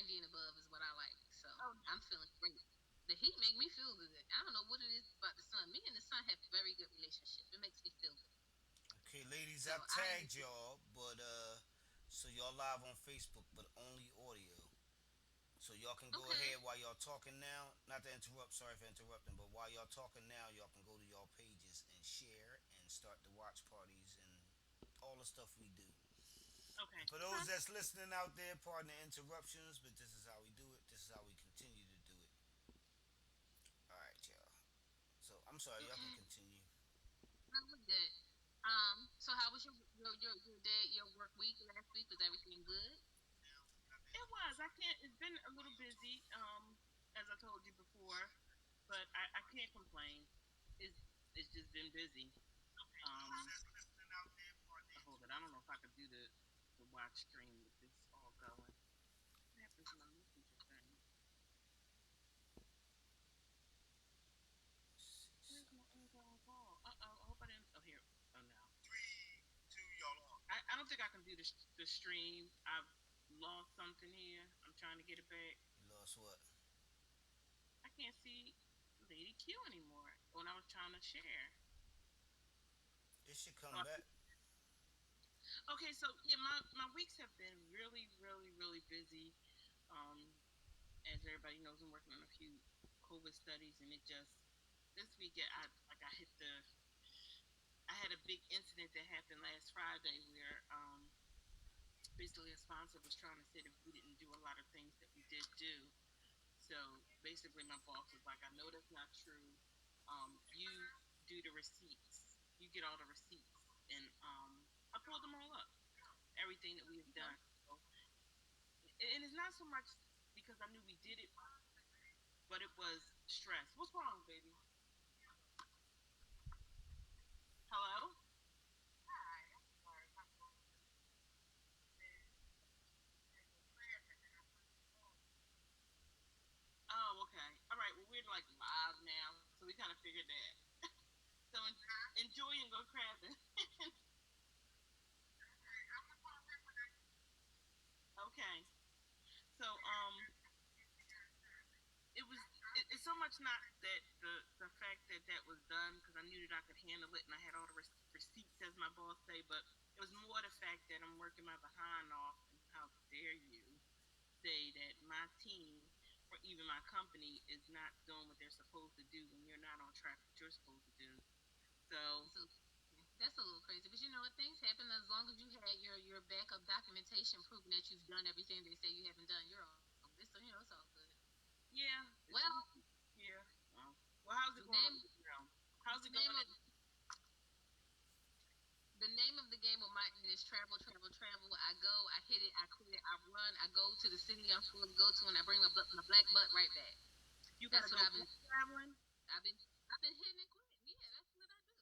90 and above is what I like. So Oh, I'm feeling great. The heat make me feel good. I don't know what it is about the sun. Me and the sun have a very good relationship. It makes me feel good. Okay, ladies, So I've I tagged y'all, but so y'all live on Facebook, but only audio. So y'all can go okay. ahead while y'all talking now. Not to interrupt, sorry for interrupting, but while y'all talking now, y'all can go to y'all pages and share and start the watch parties and all the stuff we do. okay. And for those that's listening out there, pardon the interruptions, but this is how we do it. This is how we continue to do it. All right, y'all. So I'm sorry, y'all can Okay. continue. That was good. So how was your day, your work week last week? Was everything good? It was. I can't. It's been a little busy. As I told you before, but I can't complain. It's it's just been busy. Hold it. I don't know if I could do the watch stream with this all going. What happened to my messenger thing? Where's my incoming call? Uh oh. I hope I didn't. Oh here. Oh no. 3, 2, y'all on. I don't think I can do the stream. I've lost something here. I'm trying to get it back. You lost what? I can't see Lady Q anymore when I was trying to share. It should come Oh, back. okay, so yeah, my weeks have been really, really, really busy. Um, as everybody knows, I'm working on a few COVID studies, and it just this week I hit the I had a big incident that happened last Friday where basically a sponsor was trying to say that we didn't do a lot of things that we did do. So basically, my boss was like, "I know that's not true. You do the receipts. You get all the receipts." And I pulled them all up, everything that we have Okay. done. So, and it's not so much because I knew we did it, but it was stress. What's wrong, baby? Hello? Oh, okay. All right. Well, we're like live now, so we kind of figured that. So enjoy and go crabbing. Okay. So it was it's so much not that the fact that that was done because I knew that I could handle it and I had all the receipts as my boss say, but it was more the fact that I'm working my behind off and how dare you say that my team or even my company is not doing what they're supposed to do when you're not on track what you're supposed to do. So So that's a little crazy, but you know what? Things happen as long as you had your backup documentation proving that you've done everything they say you haven't done. You're all good. So it's all good. yeah, Well, yeah. Well, how's the it going name over here? How's the it going? name of the name of the game of my end is travel, travel, travel. I go, I hit it, I quit it, I run, I go to the city I'm supposed to go to, and I bring my black butt right back. You gotta That's what go I've been. traveling. I've been hitting and quitting. Yeah, that's what I do.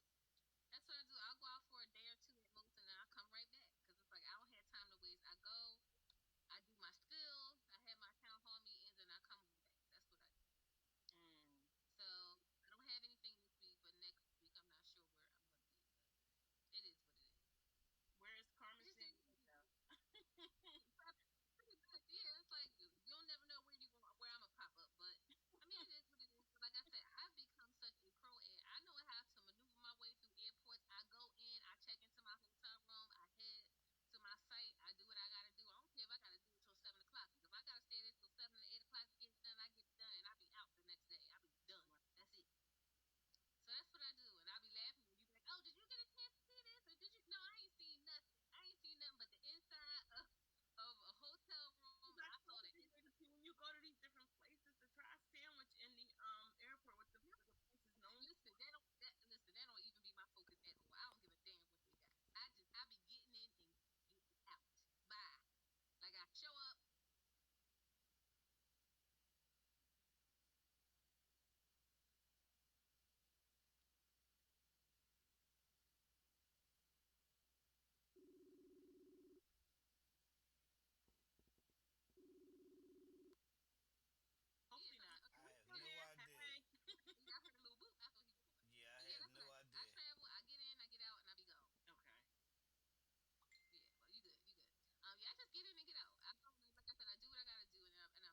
That's what I do. I'll go out for a day or two at most, and then I'll come right back because it's like I don't have time to waste. I go, I do my spill, I have my town hall meetings, and I come back. That's what I do. Mm. So I don't have anything this week, but next week I'm not sure where I'm gonna be. But it is what it is. Where is It Carmen just Sandiego? is. Pretty much, yeah. It's like you'll never know where I'm gonna pop up, but I mean it is what it is. But like I said, I've become such a pro, and I know how to maneuver my way through airports. I go in, I check into my hotel room, I head to my site, I do what I gotta do. I don't care if I gotta do it till 7 o'clock. Because if I gotta stay there till 7 or 8 o'clock to get it done, I get it done, and I'll be out the next day. I'll be done. That's it. So that's what I do, and I'll be laughing when you be like, "Oh, did you get a chance to see this? Or did you?" No, I ain't seen nothing. I ain't seen nothing but the inside of a hotel room, and I saw the inside. When you go to these different places to try a sandwich in the airport, what the place is known Listen, they don't even be my focus at all. I don't give a damn what they got. I be getting in and getting out. Bye. Like I show up. Yeah, hopefully so not. okay, I we have still no here. idea. Hey. Yeah, I heard a little boop. I thought he was going. Yeah, But I yeah, have that's what no I idea. travel. I get in, I get out, and I be gone. Okay. Yeah, well, you good, you good. Yeah, I just get in and get out. I don't know, like I said, I do what I gotta do, and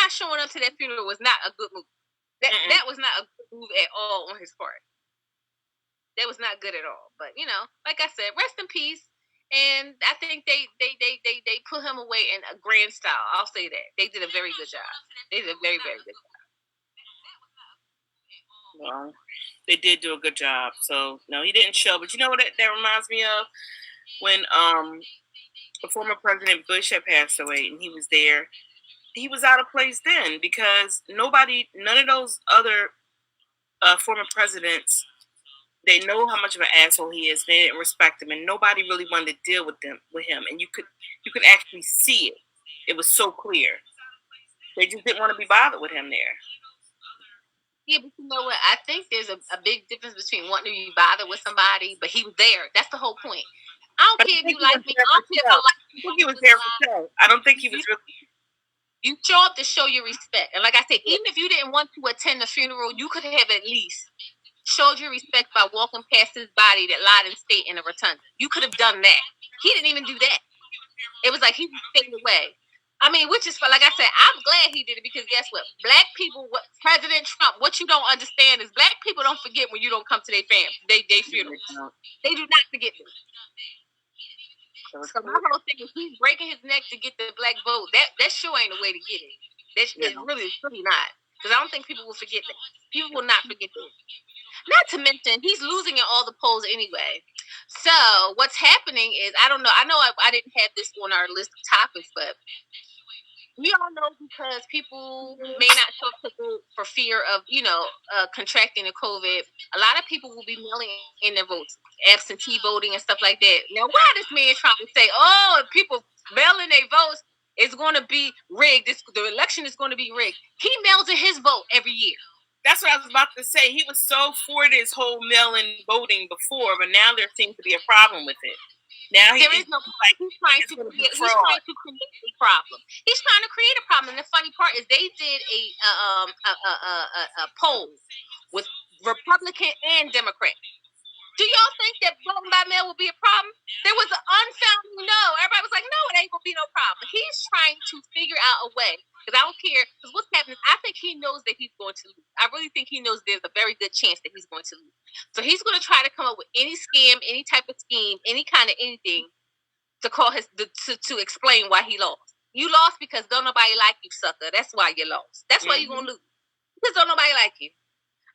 not showing up to that funeral was not a good move. That was not a good move at all on his part. That was not good at all. But like I said, rest in peace. And I think they put him away in a grand style. I'll say that they did a very good job. They did a very, very good job. Well, they did do a good job. So no, he didn't show. But you know what that reminds me of? When the former President Bush had passed away and he was there, he was out of place then because none of those other former presidents, they know how much of an asshole he is. They didn't respect him, and nobody really wanted to deal with him. And you could actually see it. It was so clear. They just didn't want to be bothered with him there. Yeah, but you know what? I think there's a big difference between wanting to be bothered with somebody, but he was there. That's the whole point. I don't care if you like me. I don't care if I like you. I think he was there for show. I don't think he was really. You show up to show your respect. And like I said, even if you didn't want to attend the funeral, you could have at least showed your respect by walking past his body that lied in state in a rotunda. You could have done that. He didn't even do that. It was like he stayed away. I mean, which is, like I said, I'm glad he did it because guess what? Black people, President Trump, what you don't understand is black people don't forget when you don't come to their funerals. They do not forget this. So my whole thing is he's breaking his neck to get the black vote. That sure ain't a way to get it. That's really not. Because I don't think people will forget that. People will not forget that. Not to mention, he's losing in all the polls anyway. So what's happening is, I don't know. I know I didn't have this on our list of topics, but we all know because people may not show up to vote for fear of, contracting the COVID. A lot of people will be mailing in their votes, absentee voting and stuff like that. Now, why this man trying to say, if people mail in their votes, it's going to be rigged. The election is going to be rigged. He mails in his vote every year. That's what I was about to say. He was so for this whole mail-in voting before, but now there seems to be a problem with it. Now he's trying to create a problem. He's trying to create a problem. And the funny part is they did a poll with Republican and Democrat. Do y'all think that voting by mail will be a problem? There was an unfounded no. Everybody was like, no, it ain't going to be no problem. He's trying to figure out a way. Because I don't care. Because what's happening, I think he knows that he's going to lose. I really think he knows there's a very good chance that he's going to lose. So he's going to try to come up with any scam, any type of scheme, any kind of anything to call to explain why he lost. You lost because don't nobody like you, sucker. That's why you lost. That's why you're going to lose. Because don't nobody like you.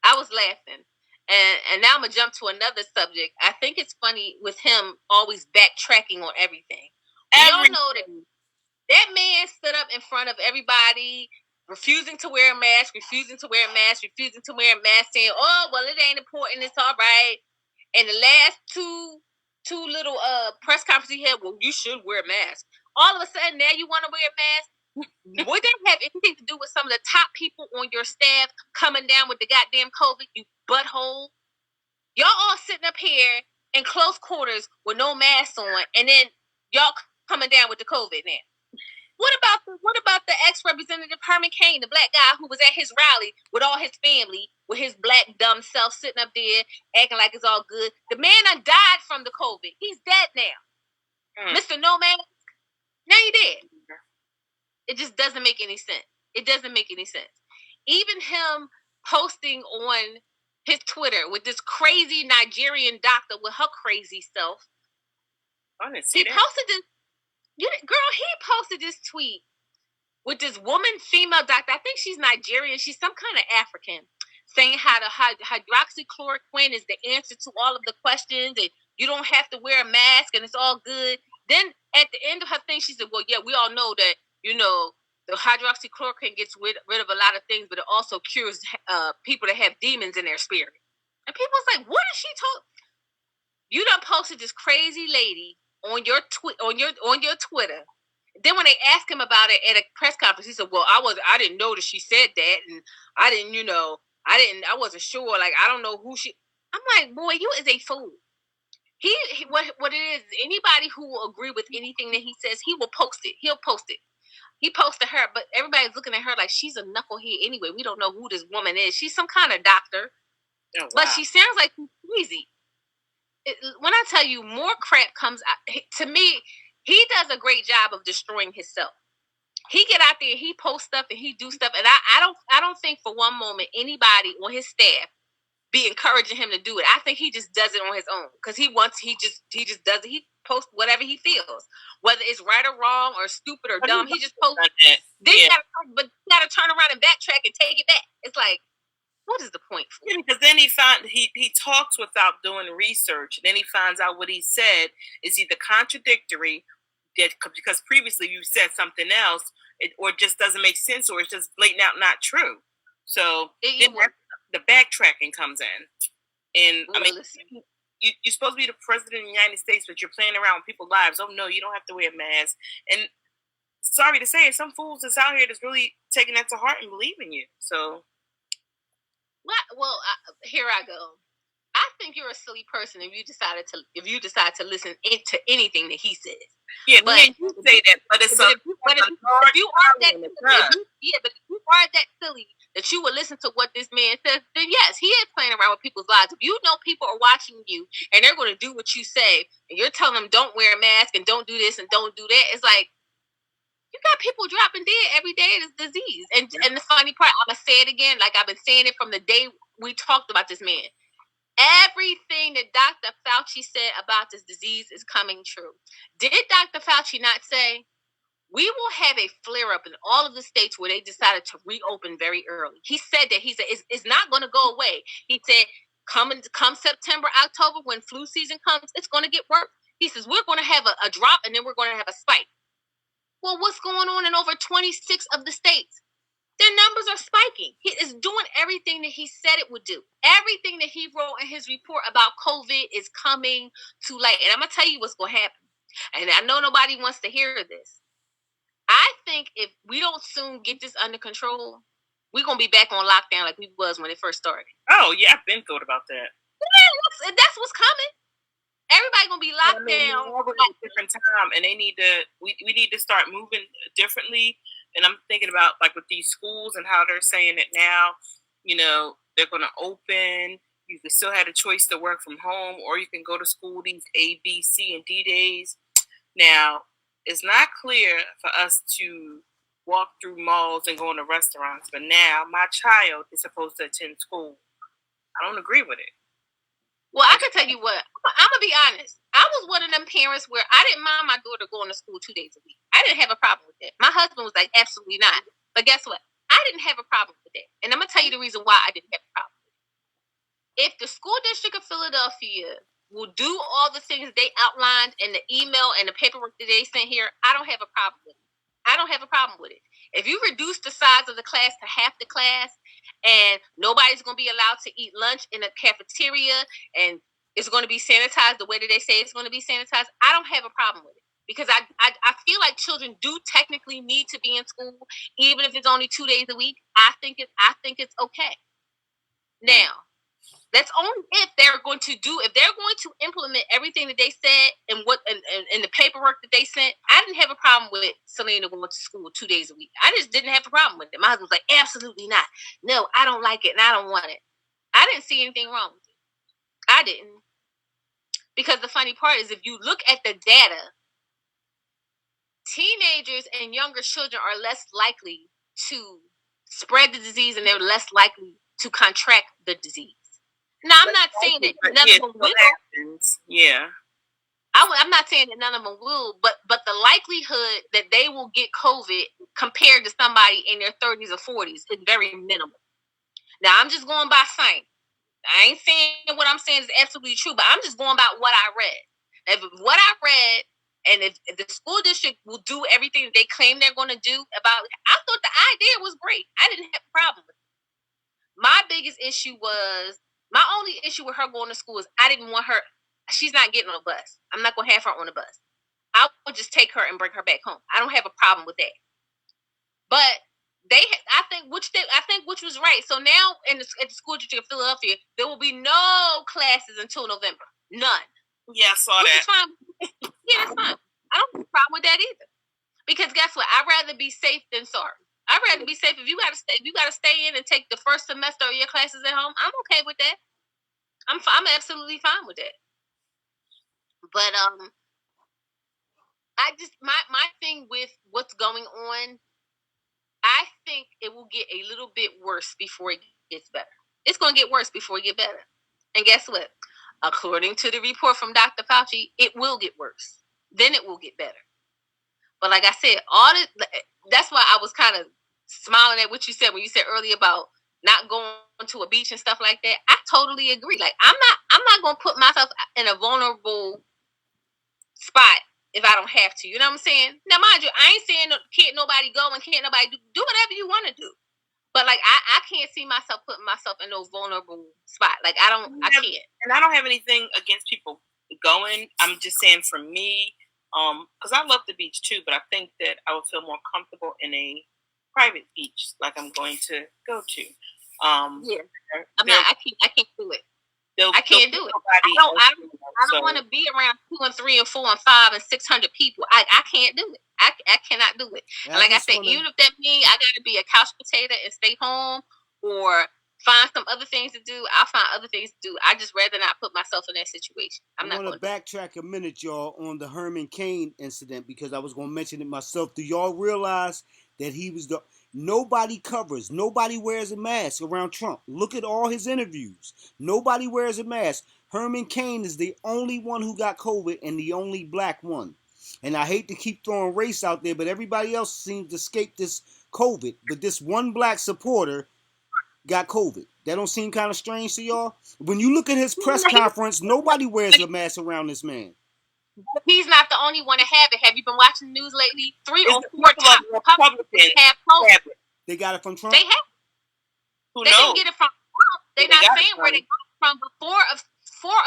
I was laughing. And now I'm going to jump to another subject. I think it's funny with him always backtracking on everything. We all know that man stood up in front of everybody, refusing to wear a mask, saying, oh, well, it ain't important. It's all right. And the last two little press conferences he had, well, you should wear a mask. All of a sudden, now you want to wear a mask? Would that have anything to do with some of the top people on your staff coming down with the goddamn COVID, you butthole? Y'all all sitting up here in close quarters with no mask on, and then y'all coming down with the COVID now. What about the ex-representative Herman Cain, the black guy who was at his rally with all his family, with his black dumb self sitting up there acting like it's all good? The man done died from the COVID. He's dead now. Mr. No Mask, now he dead. It just doesn't make any sense. It doesn't make any sense. Even him posting on his Twitter with this crazy Nigerian doctor with her crazy self. He posted this tweet with this female doctor. I think she's Nigerian. She's some kind of African, saying how the hydroxychloroquine is the answer to all of the questions, and you don't have to wear a mask, and it's all good. Then at the end of her thing, she said, well, yeah, we all know that, the hydroxychloroquine gets rid of a lot of things, but it also cures people that have demons in their spirit. And people's like, what is she talking? You done posted this crazy lady on your Twitter. Then when they asked him about it at a press conference, he said, well, I didn't know that she said that, and I wasn't sure, like, I don't know who she. I'm like, boy, you is a fool. What it is, anybody who will agree with anything that he says, he will post it. He'll post it. He posted her, but everybody's looking at her like she's a knucklehead anyway. We don't know who this woman is. She's some kind of doctor. Oh, wow. But she sounds like she's crazy. When I tell you more crap comes out, to me, he does a great job of destroying himself. he get out there, he post stuff and he do stuff, and I don't think for one moment anybody on his staff be encouraging him to do it. I think he just does it on his own because he just does it. He posts whatever he feels, whether it's right or wrong or stupid or dumb. He just posts. Then you gotta turn around and backtrack and take it back. It's like, what is the point for? Yeah, because then he talks without doing research. And then he finds out what he said is either contradictory, because previously you said something else, or it just doesn't make sense, or it's just blatant out not true. So the backtracking comes in. And I mean, you're supposed to be the president of the United States, but you're playing around with people's lives. Oh no, you don't have to wear a mask. And sorry to say, some fools that's out here that's really taking that to heart and believing you. So. Well, here I go. I think you're a silly person if you decide to listen to anything that he says. Yeah, but you say that, but if you are that silly that you would listen to what this man says, then yes, he is playing around with people's lives. If you know people are watching you and they're going to do what you say, and you're telling them don't wear a mask and don't do this and don't do that, it's like, you got people dropping dead every day of this disease. And the funny part, I'm going to say it again, like I've been saying it from the day we talked about this man. Everything that Dr. Fauci said about this disease is coming true. Did Dr. Fauci not say, we will have a flare-up in all of the states where they decided to reopen very early? He said that. He said, it's not going to go away. He said, come September, October, when flu season comes, it's going to get worse. He says, we're going to have a drop, and then we're going to have a spike. Well, what's going on in over 26 of the states? Their numbers are spiking. He is doing everything that he said it would do. Everything that he wrote in his report about COVID is coming to light. And I'm going to tell you what's going to happen. And I know nobody wants to hear this. I think if we don't soon get this under control, we're going to be back on lockdown like we was when it first started. Oh, yeah, I've been thought about that. Yeah, that's what's coming. Everybody gonna be locked down. We're at a different time, and we need to start moving differently. And I'm thinking about like with these schools and how they're saying it now. You know, they're gonna open. You can still have a choice to work from home, or you can go to school these A, B, C, and D days. Now, it's not clear for us to walk through malls and go into restaurants, but now my child is supposed to attend school. I don't agree with it. Well, I can tell you what, I'm going to be honest. I was one of them parents where I didn't mind my daughter going to school 2 days a week. I didn't have a problem with that. My husband was like, absolutely not. But guess what? I didn't have a problem with that. And I'm going to tell you the reason why I didn't have a problem with it. If the school district of Philadelphia will do all the things they outlined in the email and the paperwork that they sent here, I don't have a problem with it. I don't have a problem with it. If you reduce the size of the class to half the class and nobody's going to be allowed to eat lunch in a cafeteria and it's going to be sanitized the way that they say it's going to be sanitized, I don't have a problem with it. Because I feel like children do technically need to be in school, even if it's only 2 days a week. I think it's okay. Now, that's only if they're going to implement everything that they said and what and the paperwork that they sent. I didn't have a problem with Selena going to school 2 days a week. I just didn't have a problem with it. My husband was like, absolutely not. No, I don't like it and I don't want it. I didn't see anything wrong with it. I didn't. Because the funny part is if you look at the data, teenagers and younger children are less likely to spread the disease and they're less likely to contract the disease. Now, I'm not saying that none of them will. Yeah. I'm not saying that none of them will, but the likelihood that they will get COVID compared to somebody in their 30s or 40s is very minimal. Now, I'm just going by science. I ain't saying what I'm saying is absolutely true, but I'm just going by what I read. If what I read, and if the school district will do everything that they claim they're going to do about it, I thought the idea was great. I didn't have a problem with it. My biggest issue was, my only issue with her going to school is I didn't want her. She's not getting on a bus. I'm not going to have her on a bus. I would just take her and bring her back home. I don't have a problem with that. But I think which was right. So now at the school district of Philadelphia, there will be no classes until November. None. Yeah, I saw that. Which is fine. Yeah, that's fine. I don't have a problem with that either. Because guess what? I'd rather be safe than sorry. I'd rather be safe. If you gotta stay in and take the first semester of your classes at home, I'm okay with that. I'm absolutely fine with that. But I just my thing with what's going on I think it will get a little bit worse before it gets better. It's going to get worse before it get better. And guess what? According to the report from Dr. Fauci, it will get worse. Then it will get better. But like I said, that's why I was kind of smiling at what you said when you said earlier about not going to a beach and stuff like that. I totally agree. Like I'm not going to put myself in a vulnerable spot if I don't have to. You know what I'm saying? Now, mind you, I ain't saying can't nobody go and can't nobody do whatever you want to do. But like I can't see myself putting myself in those vulnerable spot. Like I can't. And I don't have anything against people going. I'm just saying for me, because I love the beach too, but I think that I would feel more comfortable in a private beach, like I'm going to go to. Yeah, I can't do it. I can't do it. I don't want to be around 2 and 3 and 4 and 5 and 600 people. I can't do it. I cannot do it. And like I said, even if that means I got to be a couch potato and stay home or find some other things to do, I'll find other things to do. I just rather not put myself in that situation. I'm not going to backtrack a minute, y'all, on the Herman Cain incident because I was going to mention it myself. Do y'all realize that he was the... Nobody covers. Nobody wears a mask around Trump. Look at all his interviews. Nobody wears a mask. Herman Cain is the only one who got COVID and the only black one. And I hate to keep throwing race out there, but everybody else seems to escape this COVID. But this one black supporter got COVID. That don't seem kind of strange to y'all? When you look at his press conference, nobody wears a mask around this man. He's not the only one to have it. Have you been watching the news lately? 3 or 4 top Republicans have COVID. They got it from Trump? They have. Who they knows? didn't get it from Trump. They're not saying where they got it from, but four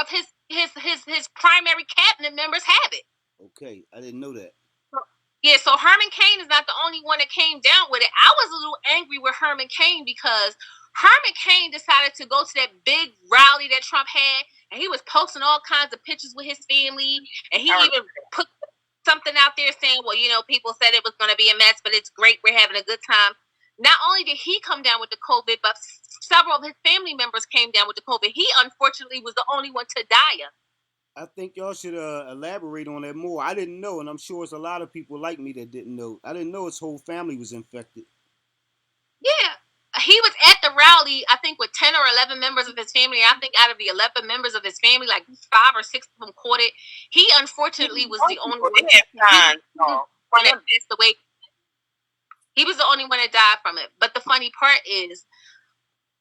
of his primary cabinet members have it. Okay, I didn't know that. Yeah, so Herman Cain is not the only one that came down with it. I was a little angry with Herman Cain because Herman Cain decided to go to that big rally that Trump had, and he was posting all kinds of pictures with his family, and he even put something out there saying, well, you know, people said it was going to be a mess, but it's great. We're having a good time. Not only did he come down with the COVID, but several of his family members came down with the COVID. He, unfortunately, was the only one to die. I think y'all should elaborate on that more. I didn't know, and I'm sure it's a lot of people like me that didn't know. I didn't know his whole family was infected. Yeah. He was at the rally, I think, with 10 or 11 members of his family. I think out of the 11 members of his family, like 5 or 6 of them caught it. He, unfortunately, was the only one that passed away. He was the only one that died from it. But the funny part is,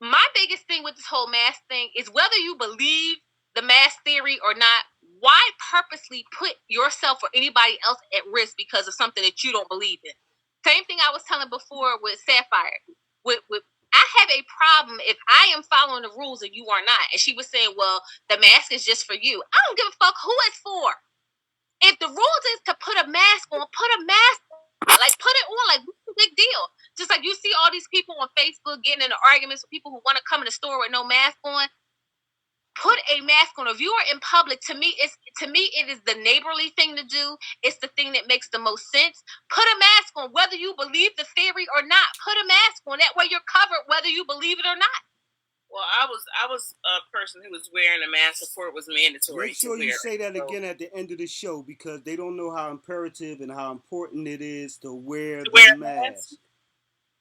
my biggest thing with this whole mask thing is whether you believe the mask theory or not, why purposely put yourself or anybody else at risk because of something that you don't believe in? Same thing I was telling before with Sapphire. I have a problem if I am following the rules and you are not. And she was saying, well, the mask is just for you. I don't give a fuck who it's for. If the rules is to put a mask on, put a mask on. Like, put it on. Like, what's the big deal? Just like you see all these people on Facebook getting into arguments with people who want to come in the store with no mask on. Put a mask on. If you are in public, to me it is the neighborly thing to do. It's the thing that makes the most sense. Put a mask on, whether you believe the theory or not. Put a mask on. That way you're covered, whether you believe it or not. Well, I was a person who was wearing a mask before it was mandatory. Make sure you say that again at the end of the show because they don't know how imperative and how important it is to wear the mask.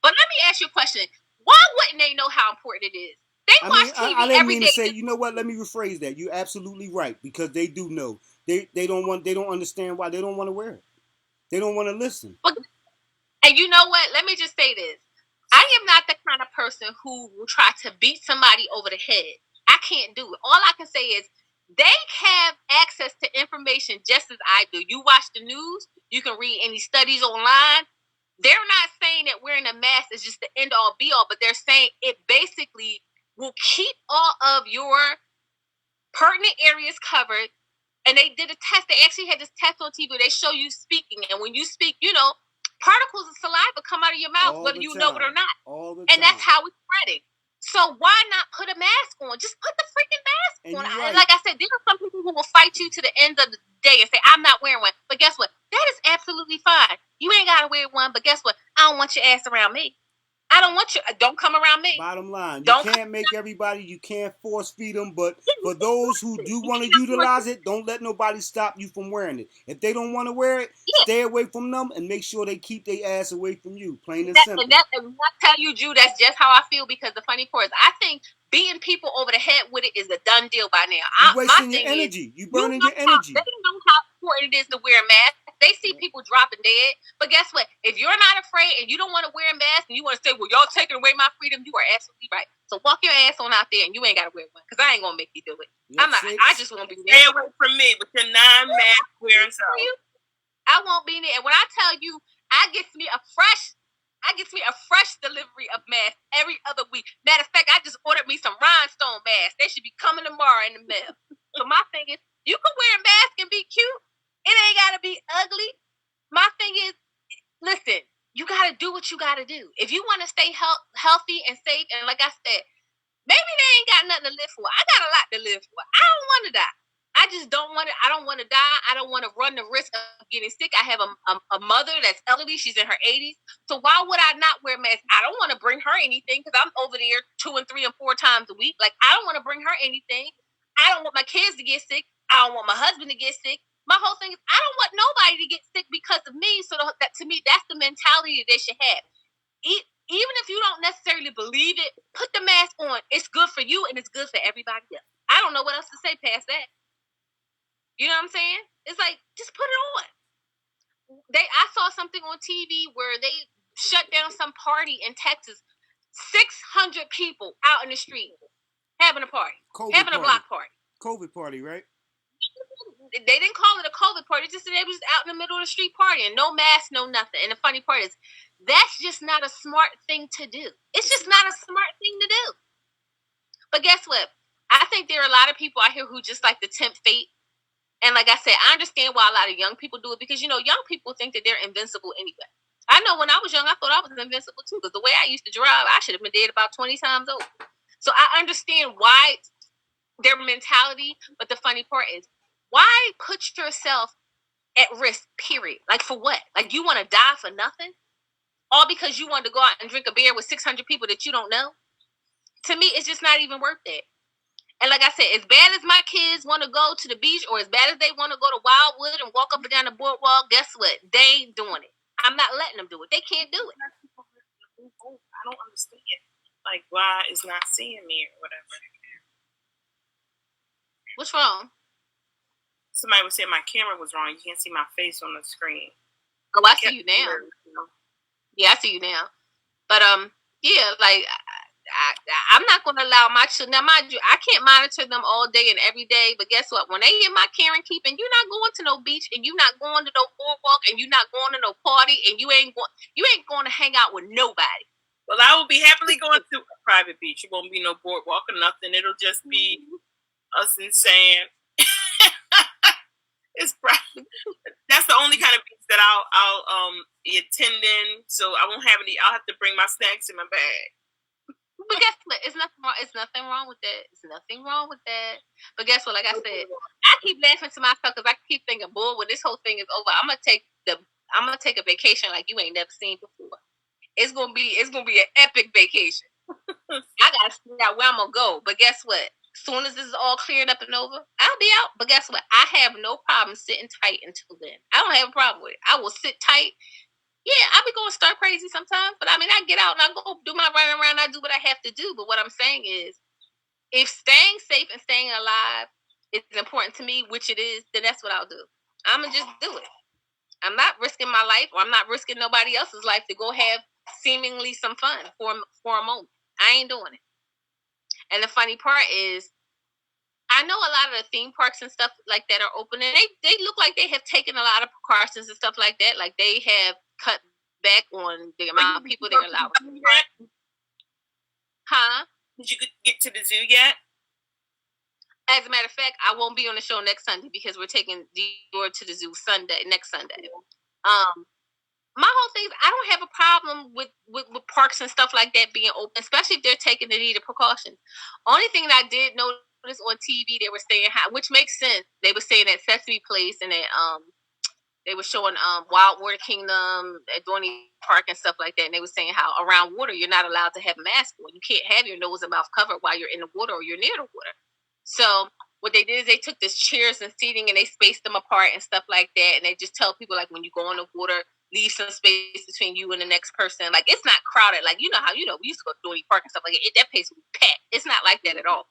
But let me ask you a question. Why wouldn't they know how important it is? I didn't mean to say. You know what? Let me rephrase that. You're absolutely right because they do know. They don't understand why they don't want to wear it. They don't want to listen. And you know what? Let me just say this. I am not the kind of person who will try to beat somebody over the head. I can't do it. All I can say is they have access to information just as I do. You watch the news. You can read any studies online. They're not saying that wearing a mask is just the end all be all, but they're saying it basically will keep all of your pertinent areas covered. And they did a test. They actually had this test on TV. They show you speaking. And when you speak, you know, particles of saliva come out of your mouth, whether you know it or not. And that's how it's spreading. So why not put a mask on? Just put the freaking mask on. Right. Like I said, there are some people who will fight you to the end of the day and say, I'm not wearing one. But guess what? That is absolutely fine. You ain't got to wear one. But guess what? I don't want your ass around me. I don't want you. Don't come around me. Bottom line, you Don't can't make everybody, you can't force feed them, but for those who do want to You can't utilize it, don't let nobody stop you from wearing it. If they don't want to wear it, Yeah. stay away from them and make sure they keep their ass away from you. Plain and And simple. when I tell you, Drew, that's just how I feel, because the funny part is, I think beating people over the head with it is a done deal by now. You wasting your energy. You burning your energy. They know how important it is to wear a mask. They see people dropping dead. But guess what? If you're not afraid and you don't want to wear a mask and you want to say, well, y'all taking away my freedom, you are absolutely right. So walk your ass on out there and you ain't got to wear one, because I ain't going to make you do it. I just won't be there. Stay away from me with your non-mask wearing self. I won't be there. And when I tell you, I get me a fresh delivery of masks every other week. Matter of fact, I just ordered me some rhinestone masks. They should be coming tomorrow in the mail. So my thing is, you can wear a mask and be cute. It ain't got to be ugly. My thing is, listen, you got to do what you got to do. If you want to stay healthy and safe, and like I said, maybe they ain't got nothing to live for. I got a lot to live for. I don't want to die. I just don't want to. I don't want to die. I don't want to run the risk of getting sick. I have a mother that's elderly. She's in her 80s. So why would I not wear a mask? I don't want to bring her anything, because I'm over there 2 and 3 and 4 times a week. Like, I don't want to bring her anything. I don't want my kids to get sick. I don't want my husband to get sick. My whole thing is, I don't want nobody to get sick because of me. So that, to me, that's the mentality they should have. Even if you don't necessarily believe it, put the mask on. It's good for you and it's good for everybody else. I don't know what else to say past that. You know what I'm saying? It's like, just put it on. I saw something on TV where they shut down some party in Texas. 600 people out in the street having a party, having a block party. COVID party, right? They didn't call it a COVID party. Just they was out in the middle of the street partying, no mask, no nothing. And the funny part is, that's just not a smart thing to do. It's just not a smart thing to do. But guess what? I think there are a lot of people out here who just like to tempt fate. And like I said, I understand why a lot of young people do it, because, young people think that they're invincible anyway. I know when I was young, I thought I was invincible too, because the way I used to drive, I should have been dead about 20 times over. So I understand why their mentality, but the funny part is, why put yourself at risk, period? Like, for what? Like, you want to die for nothing? All because you want to go out and drink a beer with 600 people that you don't know? To me, it's just not even worth it. And like I said, as bad as my kids want to go to the beach, or as bad as they want to go to Wildwood and walk up and down the boardwalk, guess what? They ain't doing it. I'm not letting them do it. They can't do it. I don't understand. Like, why is not seeing me or whatever. What's wrong? Somebody was saying my camera was wrong. You can't see my face on the screen. Oh, I see you now. Yeah, I see you now. But yeah, like, I'm not going to allow my children. Now, mind you, I can't monitor them all day and every day. But guess what? When they hear my care and keeping, you're not going to no beach, and you're not going to no boardwalk, and you're not going to no party, and you ain't going to hang out with nobody. Well, I will be happily going to a private beach. It won't be no boardwalk or nothing. It'll just be us in sand. It's private. That's the only kind of beach that I'll be attending. So I won't have any. I'll have to bring my snacks in my bag. But guess what? It's nothing wrong. It's nothing wrong with that. It's nothing wrong with that. But guess what? Like I said, I keep laughing to myself because I keep thinking, "Boy, when this whole thing is over, I'm gonna take a vacation like you ain't never seen before. It's gonna be an epic vacation. I gotta figure out where I'm gonna go. But guess what? As soon as this is all cleared up and over, I'll be out. But guess what? I have no problem sitting tight until then. I don't have a problem with it. I will sit tight. Yeah, I be going stir crazy sometimes, but I mean, I get out and I go do my running around. I do what I have to do. But what I'm saying is, if staying safe and staying alive is important to me, which it is, then that's what I'll do. I'm going to just do it. I'm not risking my life, or I'm not risking nobody else's life to go have seemingly some fun for a moment. I ain't doing it. And the funny part is, I know a lot of the theme parks and stuff like that are open, and they look like they have taken a lot of precautions and stuff like that. Like, they have cut back on the amount of people they're allowed. Huh? Did you get to the zoo yet? As a matter of fact, I won't be on the show next Sunday because we're taking Dior to the zoo next Sunday. My whole thing is, I don't have a problem with parks and stuff like that being open, especially if they're taking the needed precautions. Only thing that I did notice on TV, they were saying which makes sense. They were saying that Sesame Place and that they were showing Wild Water Kingdom at Dorney Park and stuff like that, and they were saying how around water you're not allowed to have a mask on. You can't have your nose and mouth covered while you're in the water or you're near the water. So what they did is they took this chairs and seating and they spaced them apart and stuff like that, and they just tell people like when you go in the water, leave some space between you and the next person. Like it's not crowded. Like you know how we used to go to Dorney Park and stuff like that. That place was packed. It's not like that at all.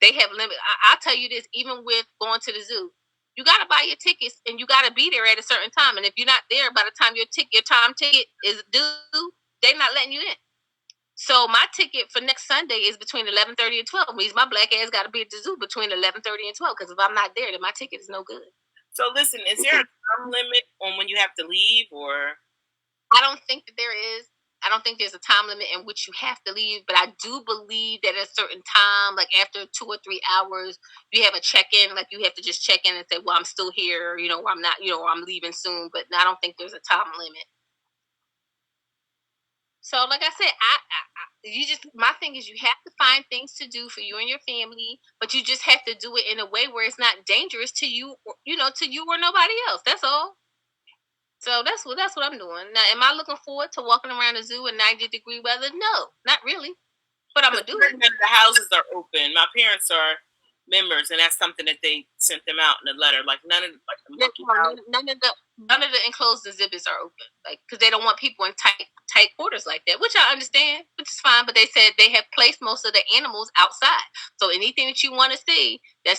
They have limit. I'll tell you this, even with going to the zoo, you got to buy your tickets and you got to be there at a certain time. And if you're not there by the time your time ticket is due, they're not letting you in. So my ticket for next Sunday is between 11:30 and 12. It means my black ass got to be at the zoo between 11:30 and 12. Because if I'm not there, then my ticket is no good. So listen, is there a time limit on when you have to leave, or? I don't think that there is. I don't think there's a time limit in which you have to leave, but I do believe that at a certain time, like after 2 or 3 hours, you have a check-in. Like you have to just check in and say, well, I'm still here, or I'm not, or I'm leaving soon. But I don't think there's a time limit. So like I said, my thing is you have to find things to do for you and your family, but you just have to do it in a way where it's not dangerous to you, to you or nobody else. That's all. So that's what I'm doing. Now, am I looking forward to walking around the zoo in 90-degree weather? No, not really. But I'm gonna do it. The houses are open. My parents are members, and that's something that they sent them out in a letter. Like none of the enclosed exhibits are open, like because they don't want people in tight quarters like that, which I understand, which is fine. But they said they have placed most of the animals outside, so anything that you want to see that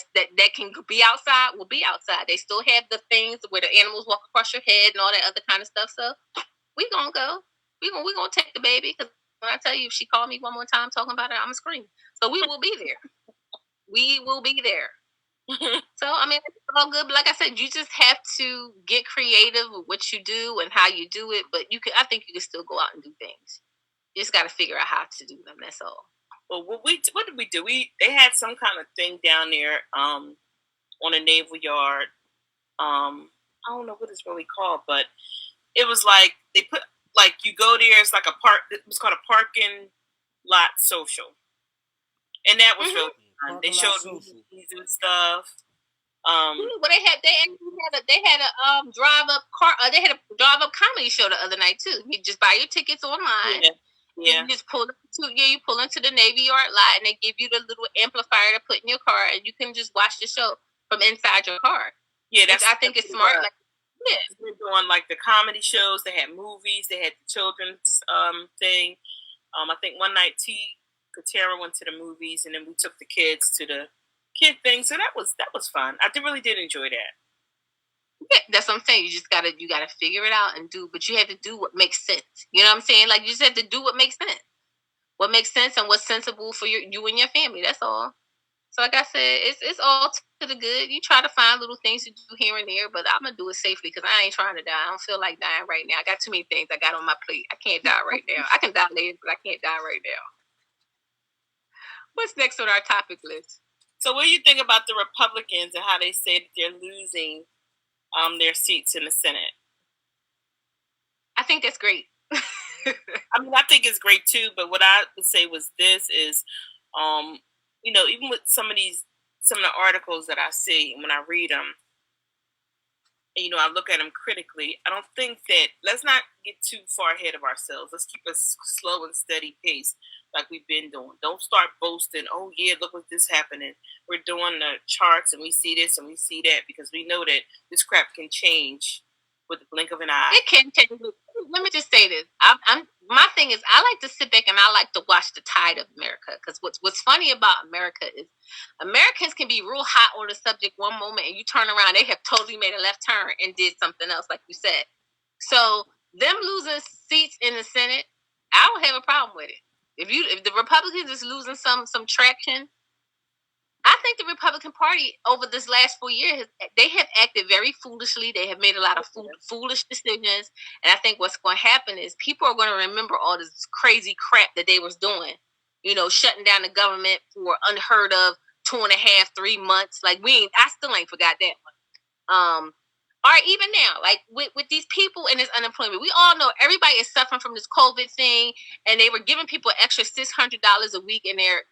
can be outside will be outside. They still have the things where the animals walk across your head and all that other kind of stuff. So we gonna go. We gonna take the baby, because when I tell you, if she called me one more time talking about it, I'm gonna scream. So we will be there. We will be there. So, I mean, it's all good. But like I said, you just have to get creative with what you do and how you do it. But I think you can still go out and do things. You just got to figure out how to do them. That's all. Well, what did we do? They had some kind of thing down there on a naval yard. I don't know what it's really called, but it was like they put, like, you go there, it's like a park. It was called a parking lot social. And that was really fun. They showed movies and stuff. Well, they had a drive up comedy show the other night too. You just buy your tickets online. Yeah. You just pull into the Navy Yard lot, and they give you the little amplifier to put in your car, and you can just watch the show from inside your car. Yeah, I think it's smart. Like, yeah, they're doing like the comedy shows. They had movies. They had the children's thing. I think one night Katara went to the movies, and then we took the kids to the kid thing. So that was fun. I really did enjoy that. Yeah, that's what I'm saying. You just gotta figure it out and do, but you have to do what makes sense. You know what I'm saying? Like, you just have to do what makes sense. What makes sense and what's sensible for you and your family. That's all. So like I said, it's all to the good. You try to find little things to do here and there, but I'm gonna do it safely because I ain't trying to die. I don't feel like dying right now. I got too many things I got on my plate. I can't die right now. I can die later, but I can't die right now. What's next on our topic list? So what do you think about the Republicans and how they say that they're losing their seats in the Senate? I think that's great. I mean, I think it's great too, but what I would say was this is, even with some of the articles that I see when I read them, and, I look at them critically, I don't think that, let's not get too far ahead of ourselves. Let's keep a slow and steady pace like we've been doing. Don't start boasting, oh yeah, look what this happening. We're doing the charts and we see this and we see that, because we know that this crap can change with the blink of an eye. It can change. Let me just say this. My thing is, I like to sit back and I like to watch the tide of America, because what's funny about America is Americans can be real hot on the subject one moment, and you turn around, they have totally made a left turn and did something else, like you said. So them losing seats in the Senate, I don't have a problem with it. If the Republicans is losing some traction, I think the Republican Party over this last 4 years, they have acted very foolishly. They have made a lot of foolish decisions. And I think what's going to happen is people are going to remember all this crazy crap that they was doing. Shutting down the government for unheard of 2.5, 3 months. Like, I still ain't forgot that one. Or even now, like with these people and this unemployment, we all know everybody is suffering from this COVID thing, and they were giving people extra $600 a week in their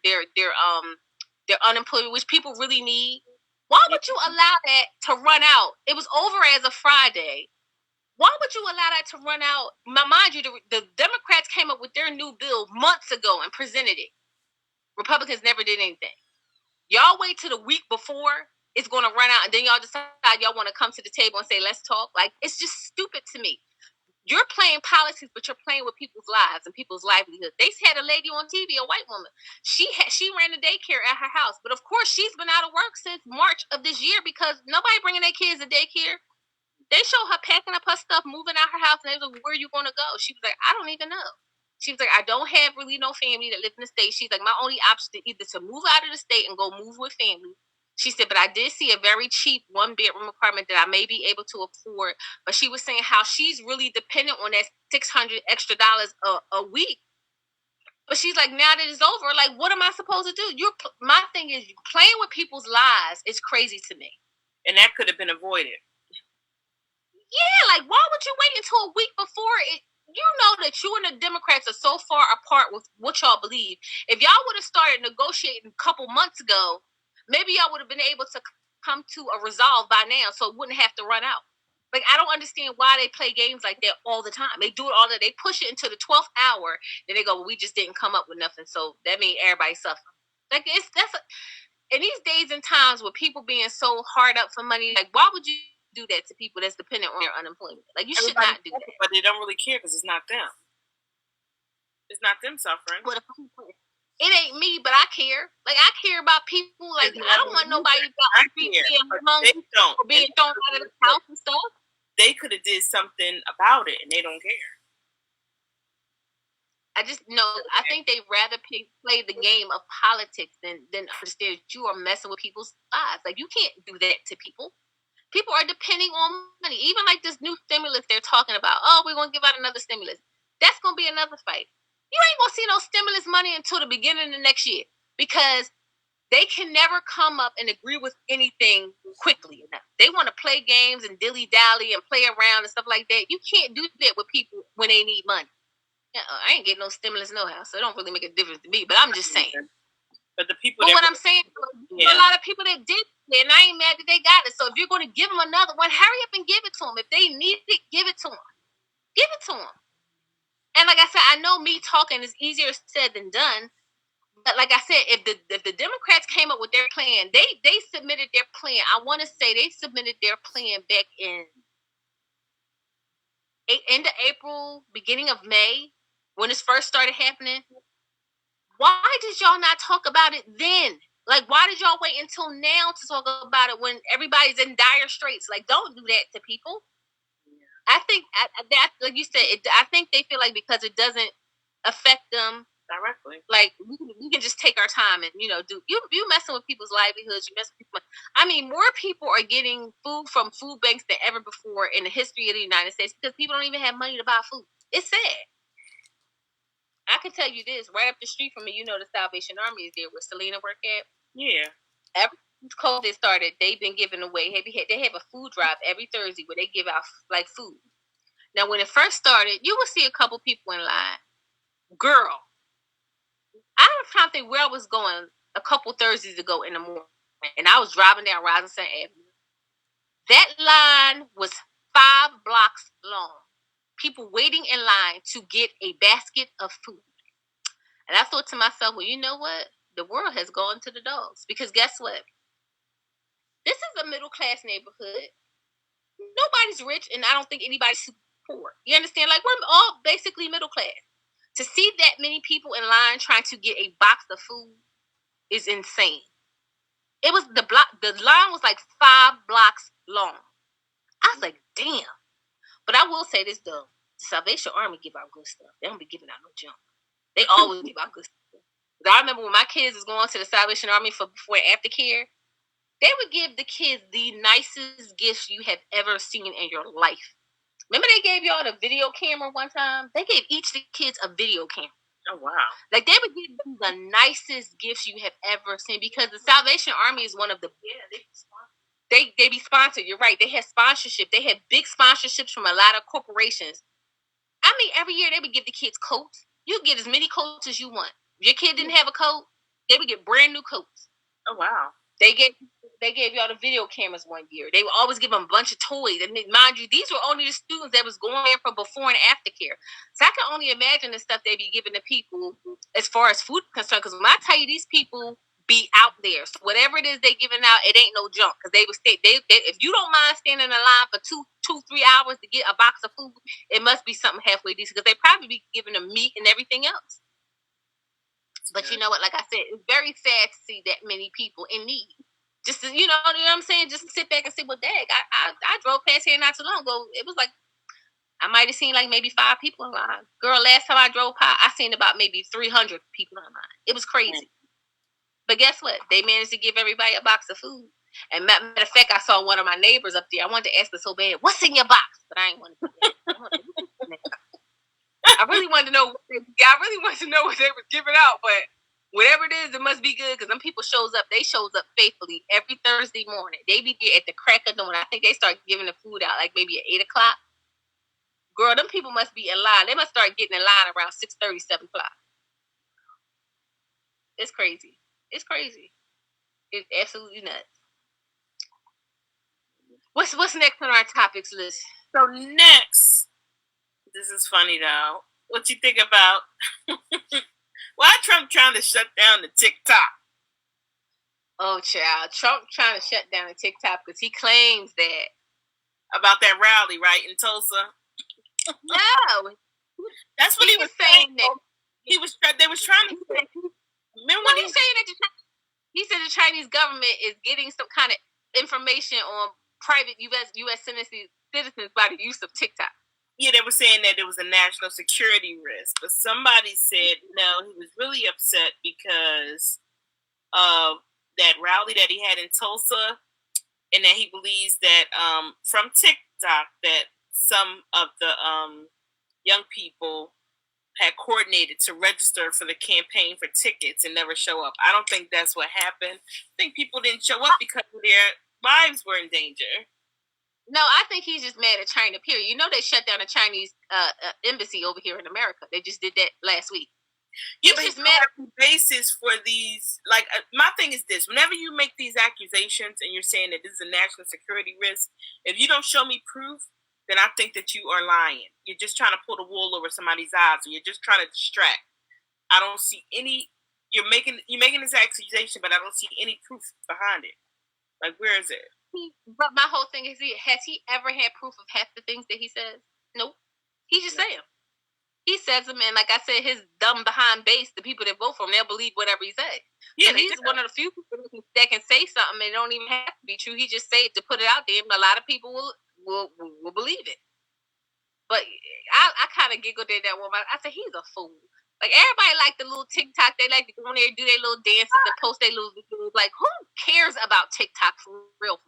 unemployment, which people really need. Why would you allow that to run out? It was over as a Friday. Why would you allow that to run out? Mind you, the Democrats came up with their new bill months ago and presented it. Republicans never did anything. Y'all wait till the week before it's going to run out, and then y'all decide y'all want to come to the table and say, let's talk. Like, it's just stupid to me. You're playing politics, but you're playing with people's lives and people's livelihoods. They had a lady on TV, a white woman. She ran a daycare at her house, but of course she's been out of work since March of this year because nobody bringing their kids to daycare. They show her packing up her stuff, moving out her house, and they was like, "Where are you gonna go?" She was like, "I don't even know." She was like, "I don't have really no family that live in the state." She's like, "My only option is either to move out of the state and go move with family." She said, "But I did see a very cheap 1-bedroom apartment that I may be able to afford." But she was saying how she's really dependent on that $600 extra a week. But she's like, now that it's over, like, what am I supposed to do? My thing is, playing with people's lives is crazy to me. And that could have been avoided. Yeah, like, why would you wait until a week before it? You know that you and the Democrats are so far apart with what y'all believe. If y'all would have started negotiating a couple months ago, maybe y'all would have been able to come to a resolve by now so it wouldn't have to run out. Like, I don't understand why they play games like that all the time. They do it all the They push it into the 12th hour, then they go, well, we just didn't come up with nothing, so that means everybody suffering. Like, in these days and times with people being so hard up for money, like, why would you do that to people that's dependent on their unemployment? Like, you should not do that. But they don't really care because it's not them. It's not them suffering. But it ain't me, but I care. Like, I care about people. Like, I don't want nobody being hungry or being thrown out of the house and stuff. They could have did something about it, and they don't care. I just know. I think they rather play the game of politics than understand that you are messing with people's lives. Like, you can't do that to people. People are depending on money. Even like this new stimulus they're talking about. Oh, we're going to give out another stimulus. That's going to be another fight. You ain't going to see no stimulus money until the beginning of next year because they can never come up and agree with anything quickly enough. They want to play games and dilly-dally and play around and stuff like that. You can't do that with people when they need money. I ain't getting no stimulus no how, so it don't really make a difference to me. But I'm just saying. But the people. But what I'm saying, a lot of people that did it, and I ain't mad that they got it. So if you're going to give them another one, hurry up and give it to them. If they need it, give it to them. Give it to them. And like I said, I know me talking is easier said than done. But like I said, if the Democrats came up with their plan, they submitted their plan. I want to say they submitted their plan back in end of April, beginning of May, when this first started happening. Why did y'all not talk about it then? Like, why did y'all wait until now to talk about it when everybody's in dire straits? Like, don't do that to people. I think that, like you said, I think they feel like because it doesn't affect them directly, like we can just take our time and do you messing with people's livelihoods. You mess with people. I mean, more people are getting food from food banks than ever before in the history of the United States because people don't even have money to buy food. It's sad. I can tell you this, right up the street from me, the Salvation Army is there where Selena work at. Yeah. Ever since COVID started, they've been giving away. They have a food drive every Thursday where they give out like food. Now, when it first started, you would see a couple people in line. Girl, I was trying to think where I was going a couple Thursdays ago in the morning, and I was driving down Robinson Avenue. That line was 5 blocks long. People waiting in line to get a basket of food. And I thought to myself, well, you know what? The world has gone to the dogs. Because guess what? This is a middle-class neighborhood. Nobody's rich, and I don't think anybody's super poor. You understand? Like, we're all basically middle class. To see that many people in line trying to get a box of food is insane. It was the line was like 5 blocks long. I was like, damn. But I will say this though, the Salvation Army give out good stuff. They don't be giving out no junk. They always give out good stuff. I remember when my kids was going to the Salvation Army for before and after care, they would give the kids the nicest gifts you have ever seen in your life. Remember they gave y'all the video camera one time? They gave each of the kids a video camera. Oh, wow. Like, they would give them the nicest gifts you have ever seen because the Salvation Army is one of the... Yeah, they be sponsored. You're right. They had sponsorship. They had big sponsorships from a lot of corporations. I mean, every year they would give the kids coats. You get as many coats as you want. If your kid didn't have a coat, they would get brand new coats. Oh, wow. They gave they gave y'all the video cameras one year. They would always give them a bunch of toys. And mind you, these were only the students that was going there for before and after care. So I can only imagine the stuff they be giving to people as far as food concerned. Because when I tell you, these people be out there. So whatever it is they giving out, it ain't no junk. Because they would stay. They if you don't mind standing in line for 3 hours to get a box of food, it must be something halfway decent. Because they probably be giving them meat and everything else. But you know what? Like I said, it's very sad to see that many people in need. Just to, you know what I'm saying? Just to sit back and say, well, dang, I drove past here not too long ago. It was like, I might have seen like maybe 5 people in line. Girl, last time I drove by, I seen about maybe 300 people in line. It was crazy. But guess what? They managed to give everybody a box of food. And matter of fact, I saw one of my neighbors up there. I wanted to ask her so bad, what's in your box? But I ain't want to do that. I really wanted to know. I really wanted to know what they were giving out, but whatever it is, it must be good because them people shows up. They shows up faithfully every Thursday morning. They be there at the crack of dawn. I think they start giving the food out like maybe at 8:00. Girl, them people must be in line. They must start getting in line around 6:30, 7:00. It's crazy. It's crazy. It's absolutely nuts. What's next on our topics list? So next, this is funny though. What you think about why Trump trying to shut down the TikTok? Oh, child. Trump trying to shut down the TikTok because he claims that. About that rally, right, in Tulsa? No. That's what he was saying. That they was trying to. Remember when he was saying that he said the Chinese government is getting some kind of information on private U.S. citizens by the use of TikTok. Yeah, they were saying that it was a national security risk, but somebody said no, he was really upset because of that rally that he had in Tulsa, and that he believes that from TikTok that some of the young people had coordinated to register for the campaign for tickets and never show up. I don't think that's what happened. I think people didn't show up because their lives were in danger. No, I think he's just mad at China, period. You know they shut down the Chinese embassy over here in America. They just did that last week. Yeah, but he's mad at the basis for these. Like, my thing is this. Whenever you make these accusations and you're saying that this is a national security risk, if you don't show me proof, then I think that you are lying. You're just trying to pull the wool over somebody's eyes, or you're just trying to distract. I don't see any. You're making this accusation, but I don't see any proof behind it. Like, where is it? But my whole thing is, has he ever had proof of half the things that he says? Nope. He just say them. He says them, and like I said, his dumb behind base, the people that vote for him, they'll believe whatever he says. Yeah, he's one of the few people that can say something and it don't even have to be true. He just say it to put it out there, and a lot of people will believe it. But I kind of giggled at that woman. I said, he's a fool. Like, everybody like the little TikTok. They like to go in there and do their little dances and post their little videos. Like, who cares about TikTok for real?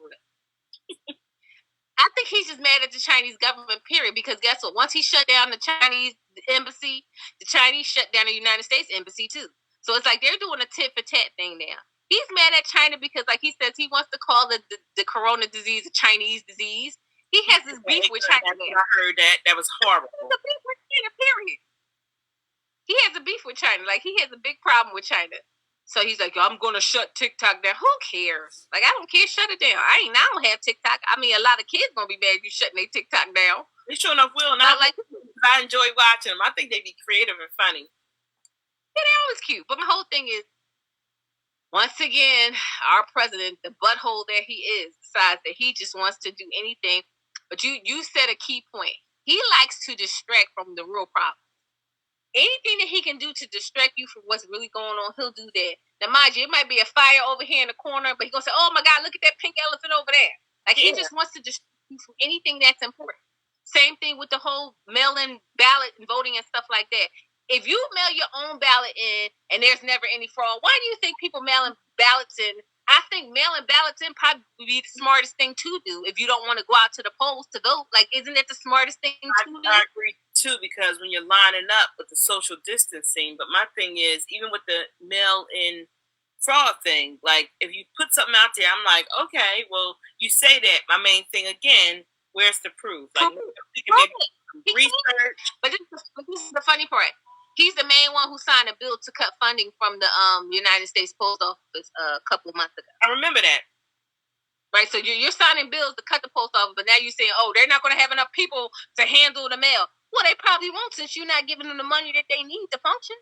I think he's just mad at the Chinese government, period. Because guess what? Once he shut down the Chinese embassy, the Chinese shut down the United States embassy too. So it's like they're doing a tit for tat thing now. He's mad at China because, like he says, he wants to call the corona disease a Chinese disease. He has this beef with China. I heard that. That was horrible. He has a beef with China, period. He has a beef with China. Like, he has a big problem with China. So he's like, I'm going to shut TikTok down. Who cares? Like, I don't care. Shut it down. I don't have TikTok. I mean, a lot of kids going to be mad if you shutting their TikTok down. They sure enough will. Not like I enjoy watching them. I think they be creative and funny. Yeah, they're always cute. But my whole thing is, once again, our president, the butthole that he is, decides that he just wants to do anything. But you said a key point. He likes to distract from the real problem. Anything that he can do to distract you from what's really going on, he'll do that. Now, mind you, it might be a fire over here in the corner, but he's going to say, oh, my God, look at that pink elephant over there. Like, he just wants to distract you from anything that's important. Same thing with the whole mail-in ballot and voting and stuff like that. If you mail your own ballot in and there's never any fraud, why do you think people mailing ballots in? I think mailing ballots in probably would be the smartest thing to do if you don't want to go out to the polls to vote. Like, isn't it the smartest thing to do? I agree, too, because when you're lining up with the social distancing, but my thing is, even with the mail-in fraud thing, like, if you put something out there, I'm like, okay, well, you say that. My main thing, again, where's the proof? Like, we can make research. But this is the funny part. He's the main one who signed a bill to cut funding from the United States Post Office a couple of months ago. I remember that. Right, so you're signing bills to cut the post office, but now you're saying, oh, they're not going to have enough people to handle the mail. Well, they probably won't, since you're not giving them the money that they need to function.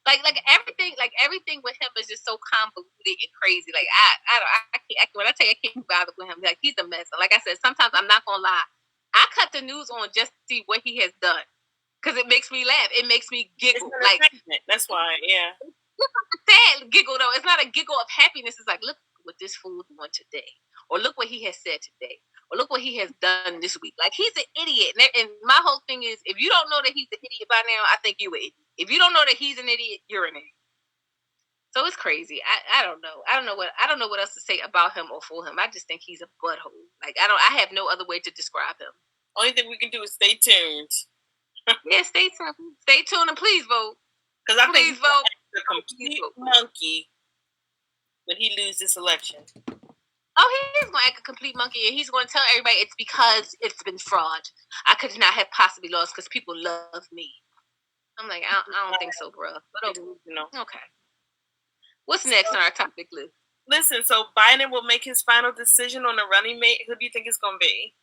Like everything with him is just so convoluted and crazy. Like I can't, when I tell you I can't bother with him, like he's a mess. Like I said, sometimes I'm not gonna lie, I cut the news on just to see what he has done, because it makes me laugh. It makes me giggle. Like that's why, yeah. It's a sad giggle though. It's not a giggle of happiness. It's like, look what this fool doing today, or look what he has said today, or look what he has done this week. Like, he's an idiot. And my whole thing is, if you don't know that he's an idiot by now, I think you're an idiot. If you don't know that he's an idiot, you're an idiot. So it's crazy. I don't know. I don't know what else to say about him or for him. I just think he's a butthole. Like, I have no other way to describe him. Only thing we can do is stay tuned. Yeah, stay tuned. Stay tuned and please vote. Because I think vote. A complete monkey when he loses this election. Oh, he is going to act a complete monkey, and he's going to tell everybody it's because it's been fraud. I could not have possibly lost because people love me. I'm like, I don't think so, bro. But okay. Okay. What's next on our topic list? Listen, so Biden will make his final decision on the running mate. Who do you think it's going to be?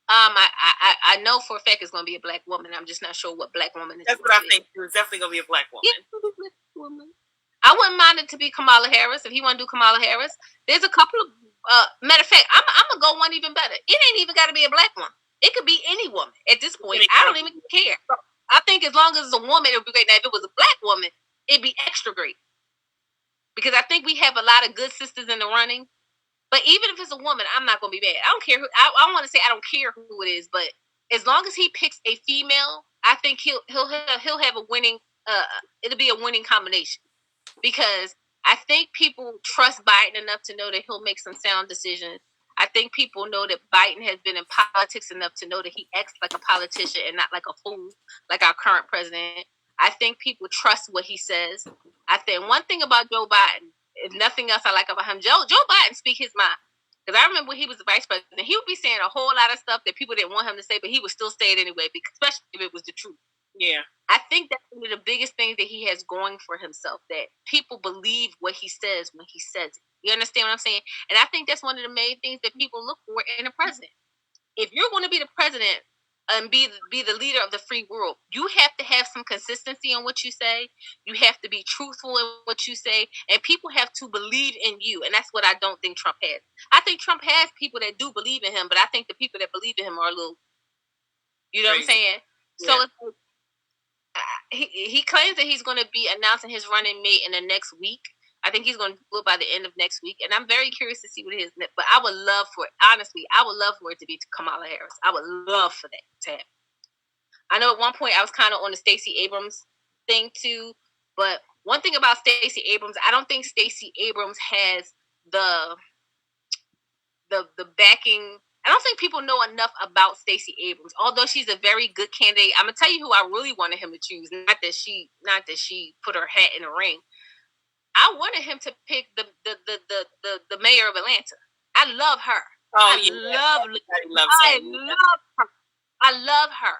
I know for a fact it's going to be a black woman. I'm just not sure what black woman it is. That's what I think. It's definitely going to be a black woman. Yeah, I wouldn't mind it to be Kamala Harris. If he want to do Kamala Harris, there's a couple of matter of fact, I'm gonna go one even better. It ain't even got to be a black one. It could be any woman at this point. I don't even care. I think as long as it's a woman, it would be great. Now, if it was a black woman, it'd be extra great, because I think we have a lot of good sisters in the running. But even if it's a woman, I'm not gonna be mad. I don't care who. I want to say I don't care who it is, but as long as he picks a female, I think he'll have a winning. It'll be a winning combination, because I think people trust Biden enough to know that he'll make some sound decisions. I think people know that Biden has been in politics enough to know that he acts like a politician and not like a fool, like our current president. I think people trust what he says. I think one thing about Joe Biden, if nothing else I like about him, Joe Biden speak his mind. Because I remember when he was the vice president, he would be saying a whole lot of stuff that people didn't want him to say, but he would still say it anyway, especially if it was the truth. Yeah. I think that's one of the biggest things that he has going for himself, that people believe what he says when he says it. You understand what I'm saying? And I think that's one of the main things that people look for in a president. If you're going to be the president and be the leader of the free world, you have to have some consistency in what you say. You have to be truthful in what you say, and people have to believe in you. And that's what I don't think Trump has. I think Trump has people that do believe in him, but I think the people that believe in him are a little, you know what I'm saying? Yeah. So it's like, he claims that he's going to be announcing his running mate in the next week. I think he's going to do it by the end of next week, and I'm very curious to see what it is. But I would love for it, honestly, I would love for it to be Kamala Harris. I would love for that to happen. I know at one point I was kind of on the Stacey Abrams thing too, but one thing about Stacey Abrams, I don't think Stacey Abrams has the backing. I don't think people know enough about Stacey Abrams. Although she's a very good candidate, I'm gonna tell you who I really wanted him to choose. Not that she put her hat in the ring. I wanted him to pick the mayor of Atlanta. I love her. I love her.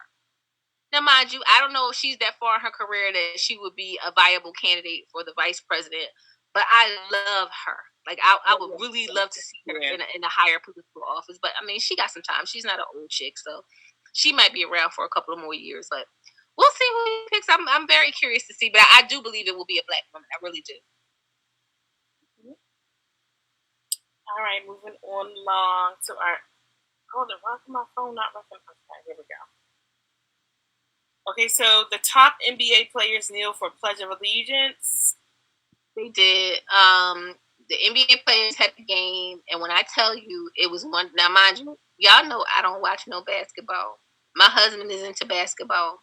Now, mind you, I don't know if she's that far in her career that she would be a viable candidate for the vice president, but I love her. Like, I would really love to see her in a higher political office. But, I mean, she got some time. She's not an old chick, so she might be around for a couple of more years. But we'll see who he picks. I'm very curious to see. But I do believe it will be a black woman. I really do. All right, moving on along to our... Hold on, why is my phone not working? Okay, here we go. Okay, so the top NBA players kneel for Pledge of Allegiance. They did. The NBA players had the game, and when I tell you, it was one. Now, mind you, y'all know I don't watch no basketball. My husband is into basketball,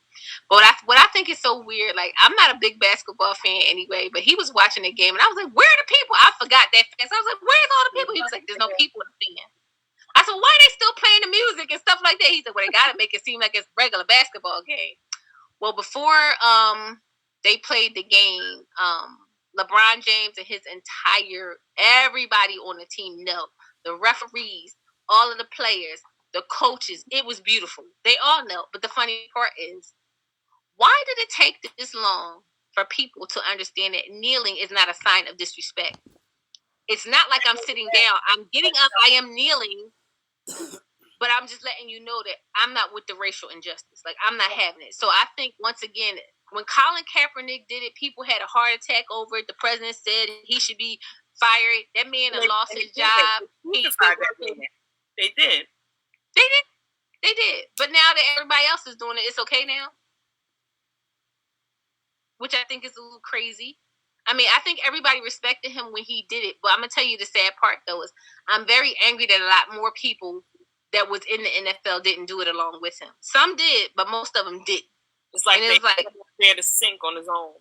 but what I think is so weird, like, I'm not a big basketball fan anyway, but he was watching the game, and I was like, "Where are the people?" I forgot that fast. I was like, "Where's all the people?" He was like, "There's no people in the fan." I said, "Why are they still playing the music and stuff like that?" He said, "Well, they got to make it seem like it's a regular basketball game." Well, before they played the game, LeBron James and everybody on the team knelt. The referees, all of the players, the coaches. It was beautiful. They all knelt. But the funny part is, why did it take this long for people to understand that kneeling is not a sign of disrespect? It's not like I'm sitting down. I'm getting up. I am kneeling. But I'm just letting you know that I'm not with the racial injustice. Like, I'm not having it. So I think, once again, when Colin Kaepernick did it, people had a heart attack over it. The president said he should be fired. That man lost his job. They did. They did. They did. But now that everybody else is doing it, it's okay now. Which I think is a little crazy. I mean, I think everybody respected him when he did it. But I'm going to tell you the sad part, though, is I'm very angry that a lot more people that was in the NFL didn't do it along with him. Some did, but most of them didn't. It's like they there to sink on his own.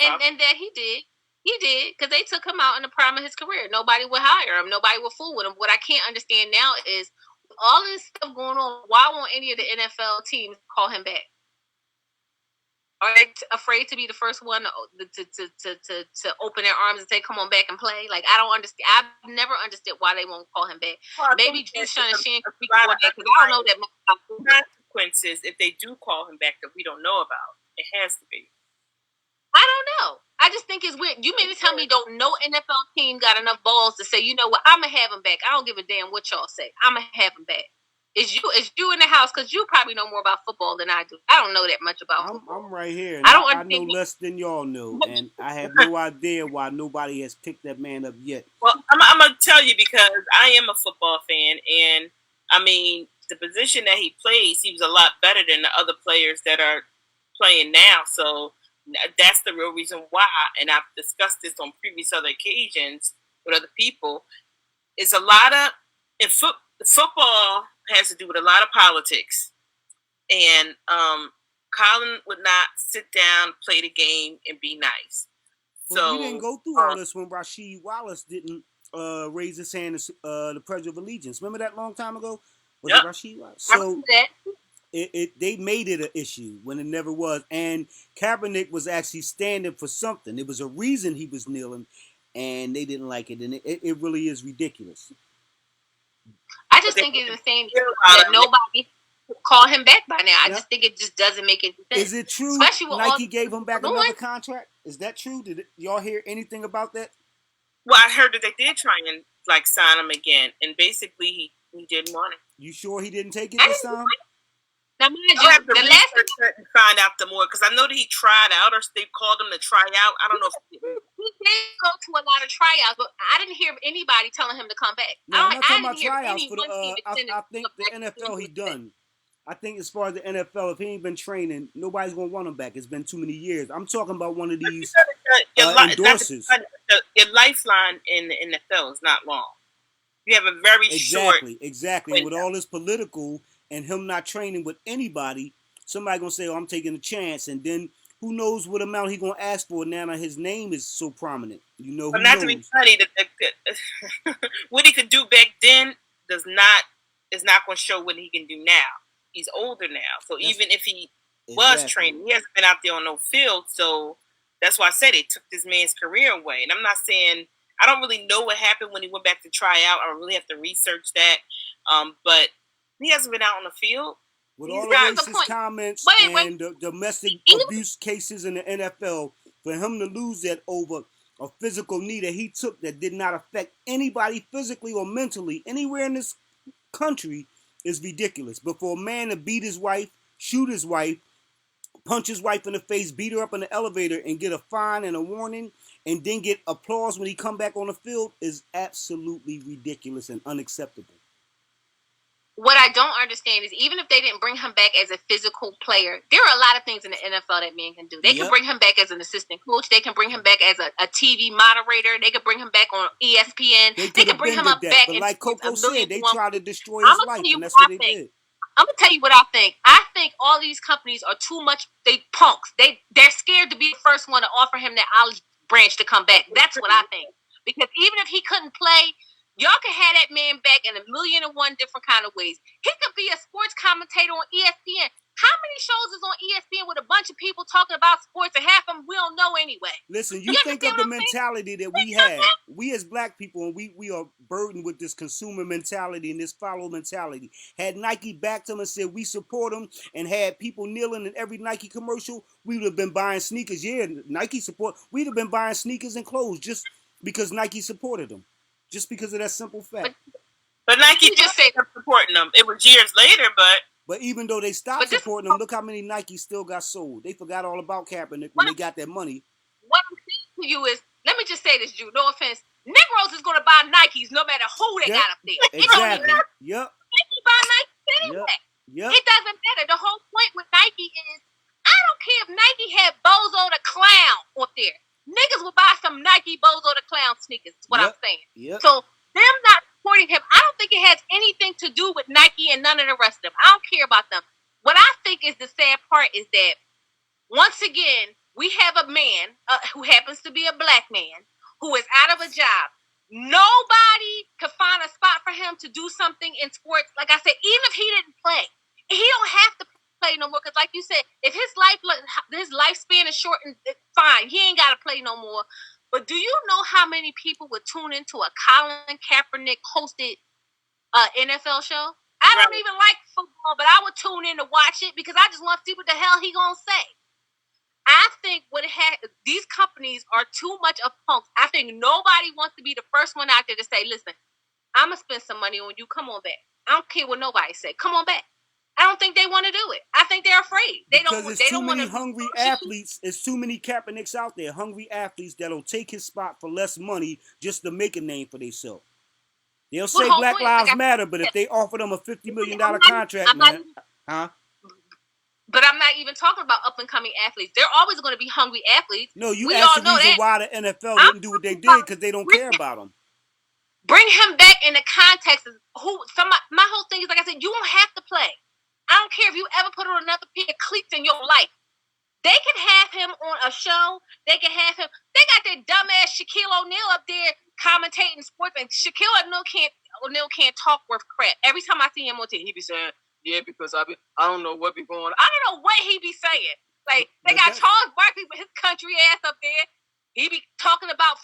And that he did. He did, because they took him out in the prime of his career. Nobody would hire him. Nobody would fool with him. What I can't understand now is, with all this stuff going on, why won't any of the NFL teams call him back? Are they afraid to be the first one to open their arms and say, "Come on back and play"? Like, I don't understand. I've never understood why they won't call him back. Well, maybe Drushan and Shan can speak about that, because I don't know that much about consequences if they do call him back that we don't know about. It has to be. I don't know. I just think it's weird. You mean to tell me no NFL team got enough balls to say, you know what, I'm gonna have him back. I don't give a damn what y'all say. I'm gonna have him back. Is you in the house? Because you probably know more about football than I do. I don't know that much about football. I'm right here. I know less than y'all know, and I have no idea why nobody has picked that man up yet. Well, I'm gonna tell you, because I am a football fan, and I mean, the position that he plays, he was a lot better than the other players that are playing now. So that's the real reason why, and I've discussed this on previous other occasions with other people. It's a lot of football has to do with a lot of politics, and Colin would not sit down, play the game, and be nice. Well, we didn't go through all this when Rasheed Wallace didn't raise his hand as the Pledge of Allegiance. Remember that long time ago? Was it Rasheed Wallace? So they made it an issue when it never was. And Kaepernick was actually standing for something. There was a reason he was kneeling, and they didn't like it. And it really is ridiculous. I just think it's insane that nobody call him back by now. I just think it just doesn't make any sense. Is it true Nike gave him back another contract? Is that true? Did y'all hear anything about that? Well, I heard that they did try and sign him again, and basically he didn't want it. You sure he didn't take it this time? Now, mind you, have to research it and find out the more, because I know that he tried out, or they called him to try out. I don't know if he did go to a lot of tryouts, but I didn't hear anybody telling him to come back. No, I'm not talking about tryouts for I think the NFL he done. I think as far as the NFL, if he ain't been training, nobody's gonna want him back. It's been too many years. I'm talking about one of these endorsers. Your lifeline in the NFL is not long. You have a very short. Exactly. Window. With all this political and him not training with anybody, somebody gonna say, "Oh, I'm taking a chance," and then who knows what amount he gonna ask for now that his name is so prominent. You know, but not to be funny, what he could do back then is not going to show what he can do now. He's older now, so even if he was training, he hasn't been out there on no field. So that's why I said it took this man's career away. And I'm not saying I don't really know what happened when he went back to try out. I really have to research that. But he hasn't been out on the field. With all the racist comments and the domestic abuse cases in the NFL, for him to lose that over a physical knee that he took that did not affect anybody physically or mentally anywhere in this country is ridiculous. But for a man to beat his wife, shoot his wife, punch his wife in the face, beat her up in the elevator, and get a fine and a warning, and then get applause when he come back on the field is absolutely ridiculous and unacceptable. What I don't understand is, even if they didn't bring him back as a physical player, there are a lot of things in the NFL that men can do. They can bring him back as an assistant coach. They can bring him back as a TV moderator. They can bring him back on ESPN. They can bring him back. But like Coco said, they try to destroy his life, and that's what they did. I'm gonna tell you what I think. I think all these companies are too much. They punks. They're scared to be the first one to offer him that olive branch to come back. That's what I think. Because even if he couldn't play, y'all can have that man back in 1,000,001 different kind of ways. He could be a sports commentator on ESPN. How many shows is on ESPN with a bunch of people talking about sports, and half of them we don't know anyway? Listen, you think of the mentality that we have. We as black people, and we are burdened with this consumer mentality and this follow mentality. Had Nike backed them and said we support them, and had people kneeling in every Nike commercial, we would have been buying sneakers. Yeah, Nike support. We'd have been buying sneakers and clothes just because Nike supported them. Just because of that simple fact. But Nike You just say- kept supporting them. It was years later, But even though they stopped But this- supporting them, look how many Nikes still got sold. They forgot all about Kaepernick when they got their money. What I'm saying to you is, let me just say this, Drew. No offense. Negroes is going to buy Nikes no matter who they Yep. got up there. It don't Exactly. even matter. Yep. They buy Nikes anyway. Yep. It doesn't matter. The whole point with Nike is, I don't care if Nike had Bozo the Clown up there. Niggas will buy some Nike Bozo the Clown sneakers, is what I'm saying. Yep. So, them not supporting him, I don't think it has anything to do with Nike and none of the rest of them. I don't care about them. What I think is the sad part is that, once again, we have a man who happens to be a black man who is out of a job. Nobody could find a spot for him to do something in sports. Like I said, even if he didn't play, he don't have to play no more. Because, like you said, if his lifespan is shortened, fine, he ain't got to play no more. But do you know how many people would tune into a Colin Kaepernick hosted NFL show? I don't even like football, but I would tune in to watch it because I just want to see what the hell he gonna say. I think these companies are too much of punks. I think nobody wants to be the first one out there to say, listen, I'm going to spend some money on you. Come on back. I don't care what nobody say. Come on back. I don't think they want to do it. I think they're afraid. Because there's too many hungry athletes. There's too many Kaepernicks out there. Hungry athletes that'll take his spot for less money just to make a name for themselves. They'll say Black Lives Matter, but if they offer them a $50 million contract, man. Huh? But I'm not even talking about up-and-coming athletes. They're always going to be hungry athletes. No, you asked the reason why the NFL didn't do what they did because they don't care about them. Bring him back in the context of my whole thing is, like I said, you don't have to play. I don't care if you ever put on another pair of cleats in your life. They can have him on a show. They can have him. They got that dumbass Shaquille O'Neal up there commentating sports, and Shaquille O'Neal can't talk worth crap. Every time I see him on TV, he be saying, "Yeah, because I don't know what be going on." I don't know what he be saying. Like, they got Charles Barkley with his country ass up there. He be talking about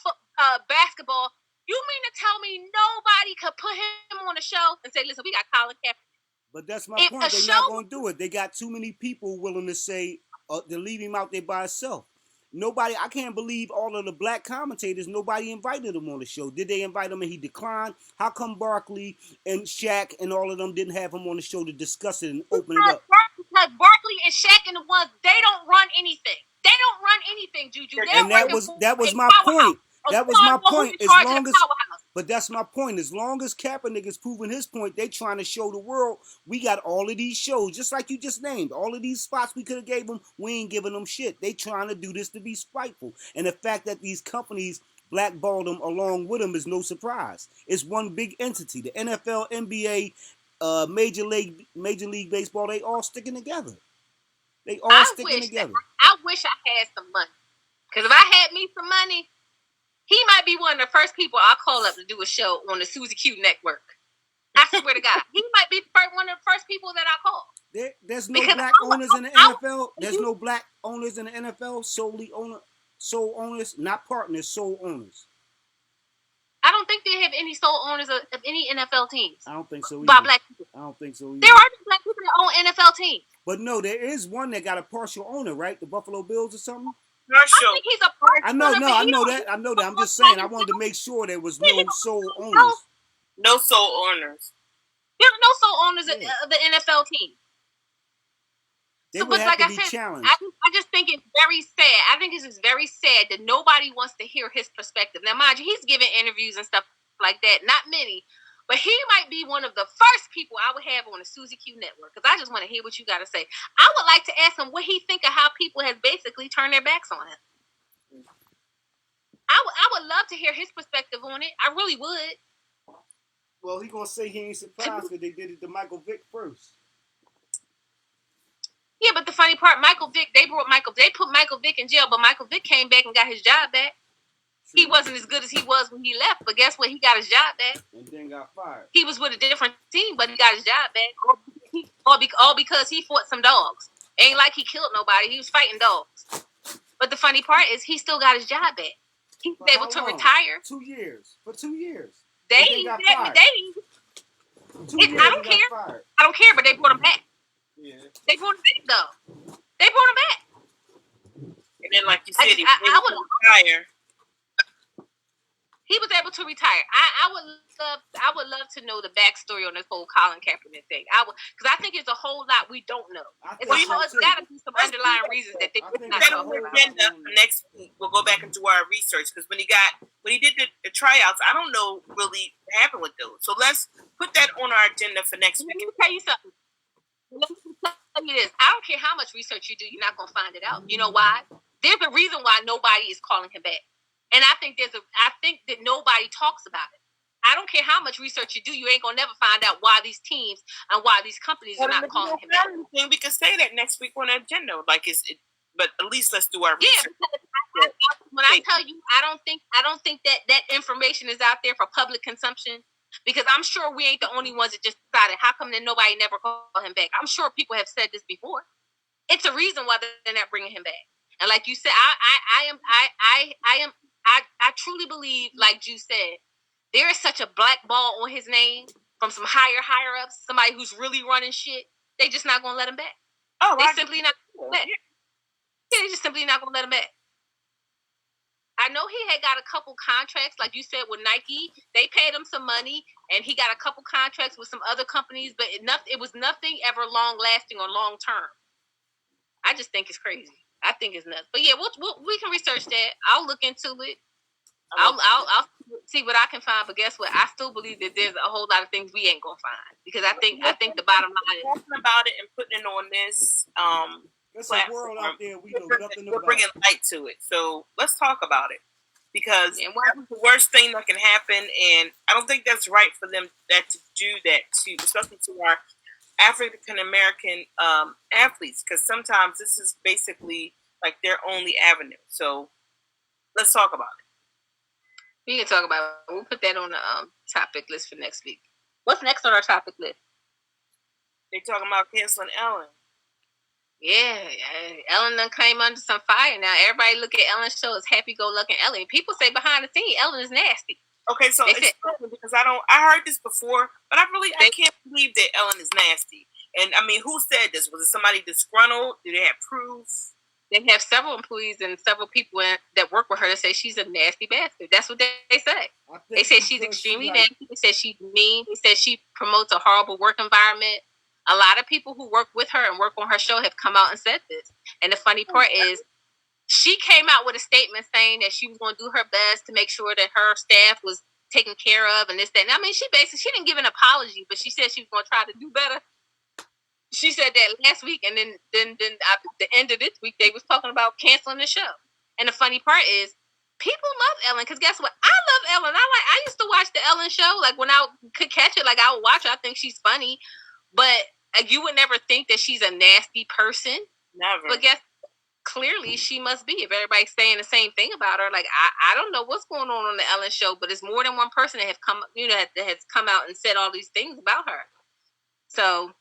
basketball. You mean to tell me nobody could put him on a show and say, "Listen, we got Colin Kaepernick"? But that's my point. They're not going to do it. They got too many people willing to say to leave him out there by himself. Nobody, I can't believe all of the black commentators, nobody invited him on the show. Did they invite him and he declined? How come Barkley and Shaq and all of them didn't have him on the show to discuss it and open it up? Because Barkley and Shaq and the ones, they don't run anything. They don't run anything, Juju. And that was my point. That was my point. But that's my point. As long as Kaepernick is proving his point, they trying to show the world we got all of these shows, just like you just named. All of these spots we could have gave them, we ain't giving them shit. They trying to do this to be spiteful. And the fact that these companies blackballed them along with them is no surprise. It's one big entity. The NFL, NBA, Major League Baseball, they all sticking together. They all sticking together. I wish I had some money. Because if I had me some money, he might be one of the first people I'll call up to do a show on the Susie Q network. I swear to God. He might be one of the first people that I call. There's no black owners in the NFL. There's no black owners in the NFL. Sole owners, not partners, sole owners. I don't think they have any sole owners of any NFL teams. I don't think so either. By black people. I don't think so either. There are black people that own NFL teams. But no, there is one that got a partial owner, right? The Buffalo Bills or something? I think he's a partial owner. I know that. I'm just saying, I wanted to make sure there was no sole owners. No sole owners. There are no sole owners of the NFL team. They would have to be challenged. I just think it's very sad. I think it's just very sad that nobody wants to hear his perspective. Now, mind you, he's giving interviews and stuff like that. Not many. But he might be one of the first people I would have on the Susie Q network because I just want to hear what you got to say. I would like to ask him what he think of how people has basically turned their backs on him. I would love to hear his perspective on it. I really would. Well, he gonna say he ain't surprised because they did it to Michael Vick first. Yeah, but the funny part, they put Michael Vick in jail, but Michael Vick came back and got his job back. He wasn't as good as he was when he left, but guess what? He got his job back. And then got fired. He was with a different team, but he got his job back. All because he fought some dogs. Ain't like he killed nobody. He was fighting dogs. But the funny part is he still got his job back. He was able to retire. 2 years. For 2 years. I don't care. I don't care, but they brought him back. Yeah. They brought him back, though. They brought him back. And then, like you said, he was able to retire. he was able to retire. I would love to know the backstory on this whole Colin Kaepernick thing. Because I think it's a whole lot we don't know. It's got to be some underlying reasons that they not that on the agenda for next week. We'll go back and do our research because when he did the tryouts, I don't know really what happened with those. So let's put that on our agenda for next week. Let me tell you something. Let me tell you this. I don't care how much research you do, you're not gonna find it out. You know why? There's a reason why nobody is calling him back. And I think that nobody talks about it. I don't care how much research you do, you ain't gonna never find out why these teams and why these companies are not calling him back. We can say that next week on the agenda, but at least let's do our research. Yeah, when I tell you, I don't think that information is out there for public consumption, because I'm sure we ain't the only ones that just decided. How come that nobody never called him back? I'm sure people have said this before. It's a reason why they're not bringing him back. And like you said, I truly believe, like you said, there is such a black ball on his name from some higher ups, somebody who's really running shit. They just not gonna let him back. Oh, they simply not gonna let him back. Yeah, they just simply not gonna let him back. I know he had got a couple contracts, like you said, with Nike. They paid him some money, and he got a couple contracts with some other companies, but it was nothing ever long lasting or long term. I just think it's crazy. I think it's nuts. But yeah, we can research that. I'll look into it. I'll see what I can find. But guess what? I still believe that there's a whole lot of things we ain't gonna find, because I think the bottom line is talking about it and putting it on this There's a world out there we know nothing about. We're bringing light to it, so let's talk about it, because that's the worst thing that can happen, and I don't think that's right for them to do that to, especially to our African American athletes, because sometimes this is basically like their only avenue. So let's talk about it. We can talk about it. We'll put that on the topic list for next week. What's next on our topic list? They're talking about canceling Ellen. Yeah, Ellen done came under some fire now. Everybody look at Ellen's show as happy-go-lucky Ellen. People say behind the scenes, Ellen is nasty. Okay, so explain, because I heard this before, but I can't believe that Ellen is nasty. And I mean, who said this? Was it somebody disgruntled? Did they have proof? They have several employees and several people that work with her that say she's a nasty bastard. That's what they say. They say she's extremely nasty. They say she's mean. They say she promotes a horrible work environment. A lot of people who work with her and work on her show have come out and said this. And the funny part is, she came out with a statement saying that she was going to do her best to make sure that her staff was taken care of and this, that. And I mean, she didn't give an apology, but she said she was going to try to do better. She said that last week, and then at the end of this week, they was talking about canceling the show. And the funny part is, people love Ellen, because guess what? I love Ellen. I used to watch the Ellen show, like when I could catch it, like I would watch her. I think she's funny, but you would never think that she's a nasty person. Never. But clearly she must be, if everybody's saying the same thing about her. Like, I don't know what's going on the Ellen show, but it's more than one person that have come, that has come out and said all these things about her. So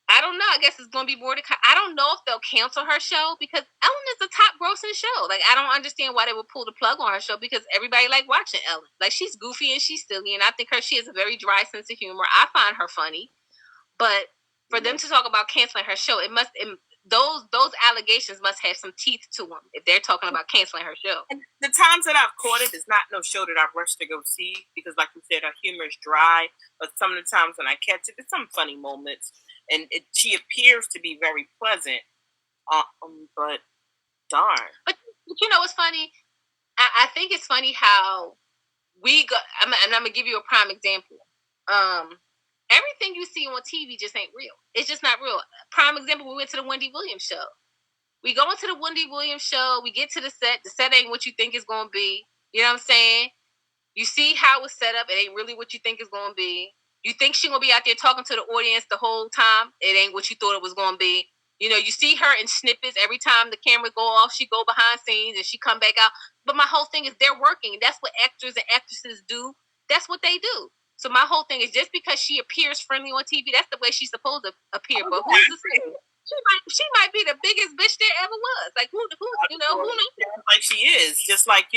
I don't know. I guess it's going to be more to come. I don't know if they'll cancel her show, because Ellen is a top grossing show. Like, I don't understand why they would pull the plug on her show, because everybody like watching Ellen. Like, she's goofy and she's silly, and I think she has a very dry sense of humor. I find her funny. But for them to talk about canceling her show, those allegations must have some teeth to them if they're talking about canceling her show. And the times that I've caught it, it's not no show that I've rushed to go see, because like you said, her humor is dry. But some of the times when I catch it, it's some funny moments. And she appears to be very pleasant, but darn. But you know what's funny? I think it's funny how we go. And I'm gonna give you a prime example. Everything you see on TV just ain't real. It's just not real. Prime example: we went to the Wendy Williams show. We go into the Wendy Williams show. We get to the set. The set ain't what you think it's gonna be. You know what I'm saying? You see how it's set up. It ain't really what you think it's gonna be. You think she's going to be out there talking to the audience the whole time. It ain't what you thought it was going to be. You see her in snippets. Every time the camera go off, she go behind scenes and she come back out. But my whole thing is they're working. That's what actors and actresses do. That's what they do. So my whole thing is, just because she appears friendly on TV, that's the way she's supposed to appear. But who's to say? She might be the biggest bitch there ever was. Like, who knows? Like she is. Just like,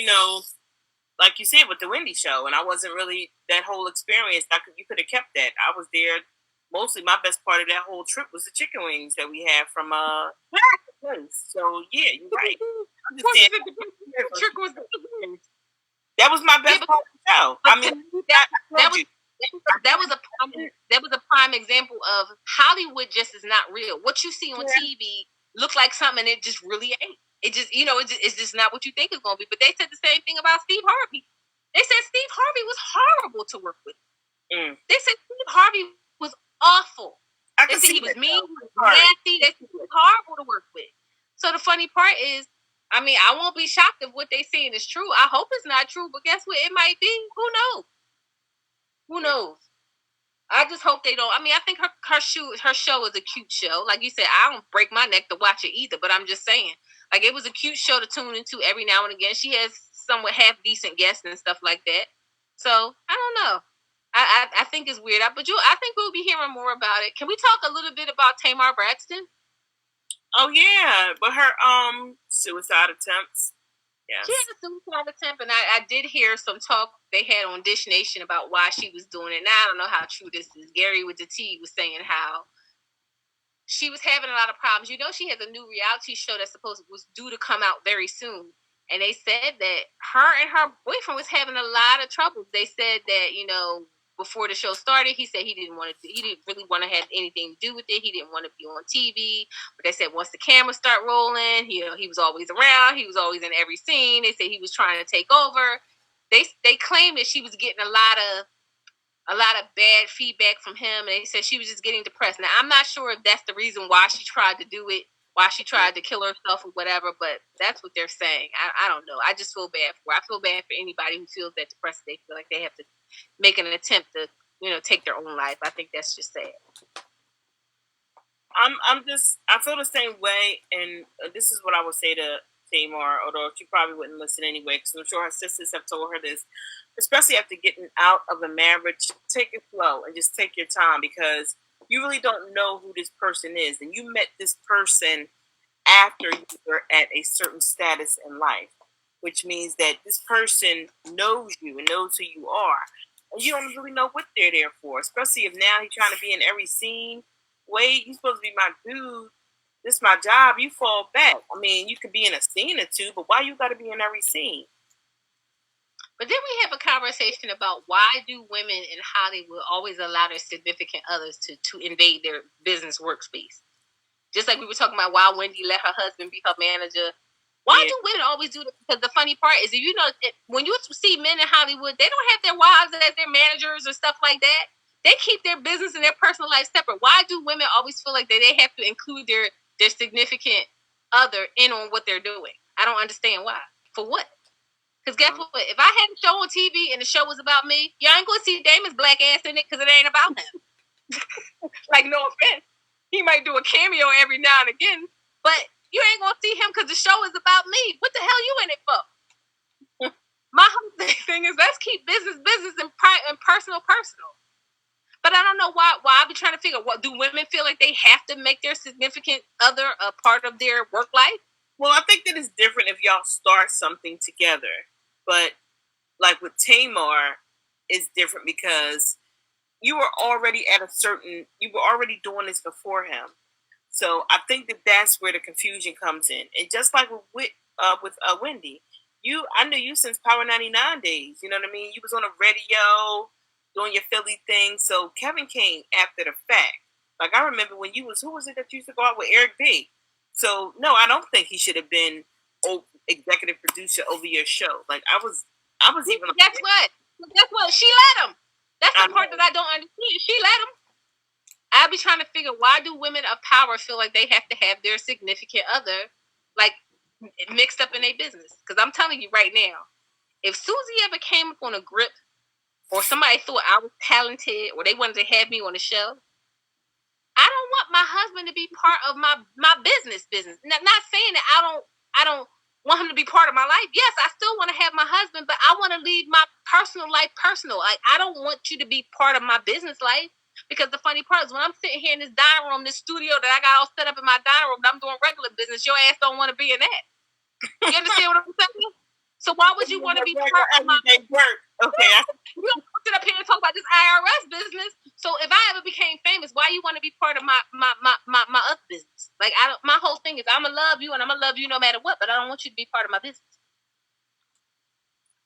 like you said with the Wendy show, and I wasn't really that whole experience. You could have kept that. I was there. Mostly, my best part of that whole trip was the chicken wings that we had from So yeah, you're right. I'm just saying, That was my best part of the show. I mean, that was a prime example of Hollywood just is not real. What you see on TV looks like something, and it just really ain't. It just, it's just not what you think it's going to be. But they said the same thing about Steve Harvey. They said Steve Harvey was horrible to work with. They said Steve Harvey was awful. They said he was mean, he was nasty. They said he was horrible to work with. So the funny part is, I mean, I won't be shocked if what they saying is true. I hope it's not true, but guess what? It might be. Who knows? Who knows? I just hope they don't. I mean, I think her show is a cute show. Like you said, I don't break my neck to watch it either, but I'm just saying. Like, it was a cute show to tune into every now and again. She has somewhat half-decent guests and stuff like that. So, I don't know. I think it's weird. I think we'll be hearing more about it. Can we talk a little bit about Tamar Braxton? Oh, yeah. But her suicide attempts. Yes. She had a suicide attempt, and I did hear some talk they had on Dish Nation about why she was doing it. Now, I don't know how true this is. Gary with the T was saying how she was having a lot of problems. She has a new reality show that was due to come out very soon. And they said that her and her boyfriend was having a lot of trouble. They said that, before the show started, he said he didn't really want to have anything to do with it. He didn't want to be on TV. But they said once the cameras start rolling, he was always around. He was always in every scene. They said he was trying to take over. They claimed that she was getting a lot of bad feedback from him, and they said she was just getting depressed. Now, I'm not sure if that's the reason why she tried to do it, why she tried to kill herself or whatever, but that's what they're saying. I don't know. I just feel bad for her. I feel bad for anybody who feels that depressed. They feel like they have to make an attempt to, take their own life. I think that's just sad. I feel the same way, and this is what I would say to Tamar, although she probably wouldn't listen anyway, because I'm sure her sisters have told her this, especially after getting out of a marriage. Take it slow and just take your time, because you really don't know who this person is, and you met this person after you were at a certain status in life, which means that this person knows you and knows who you are, and you don't really know what they're there for, especially if now he's trying to be in every scene. Wait, you're supposed to be my dude. This is my job. You fall back. I mean, you could be in a scene or two, but why you got to be in every scene? But then we have a conversation about why do women in Hollywood always allow their significant others to invade their business workspace? Just like we were talking about why Wendy let her husband be her manager. Why do women always do that? Because the funny part is, when you see men in Hollywood, they don't have their wives as their managers or stuff like that. They keep their business and their personal life separate. Why do women always feel like that they have to include their significant other in on what they're doing? I don't understand why. For what? Because guess what? If I had a show on TV and the show was about me, y'all ain't going to see Damon's black ass in it because it ain't about him. Like, no offense. He might do a cameo every now and again, but you ain't going to see him because the show is about me. What the hell you in it for? My whole thing is, let's keep business and personal. But I don't know why I be trying to figure, what do women feel like they have to make their significant other a part of their work life? Well, I think that it's different if y'all start something together. But like with Tamar, it's different because you were already doing this before him. So I think that that's where the confusion comes in. And just like with Wendy, I knew you since Power 99 days. You know what I mean? You was on the radio doing your Philly thing. So Kevin came after the fact. Like, I remember when who was it that you used to go out with? Eric B. So no, I don't think he should have been executive producer over your show. Like, I was even. Guess what? She let him. That's the part that I don't understand. She let him. I'll be trying to figure, why do women of power feel like they have to have their significant other, like, mixed up in their business? Because I'm telling you right now, if Susie ever came up on a grip, or somebody thought I was talented, or they wanted to have me on the show, I don't want my husband to be part of my business. Not saying that I don't want him to be part of my life. Yes, I still want to have my husband, but I want to leave my personal life personal. Like, I don't want you to be part of my business life. Because the funny part is, when I'm sitting here in this dining room, this studio that I got all set up in my dining room, I'm doing regular business, your ass don't want to be in that. You understand what I'm saying? So why would you want to be part of my work? Okay. You don't sit up here and talk about this IRS business. So if I ever became famous, why you want to be part of my other business? Like, my whole thing is, I'm gonna love you and I'm gonna love you no matter what, but I don't want you to be part of my business.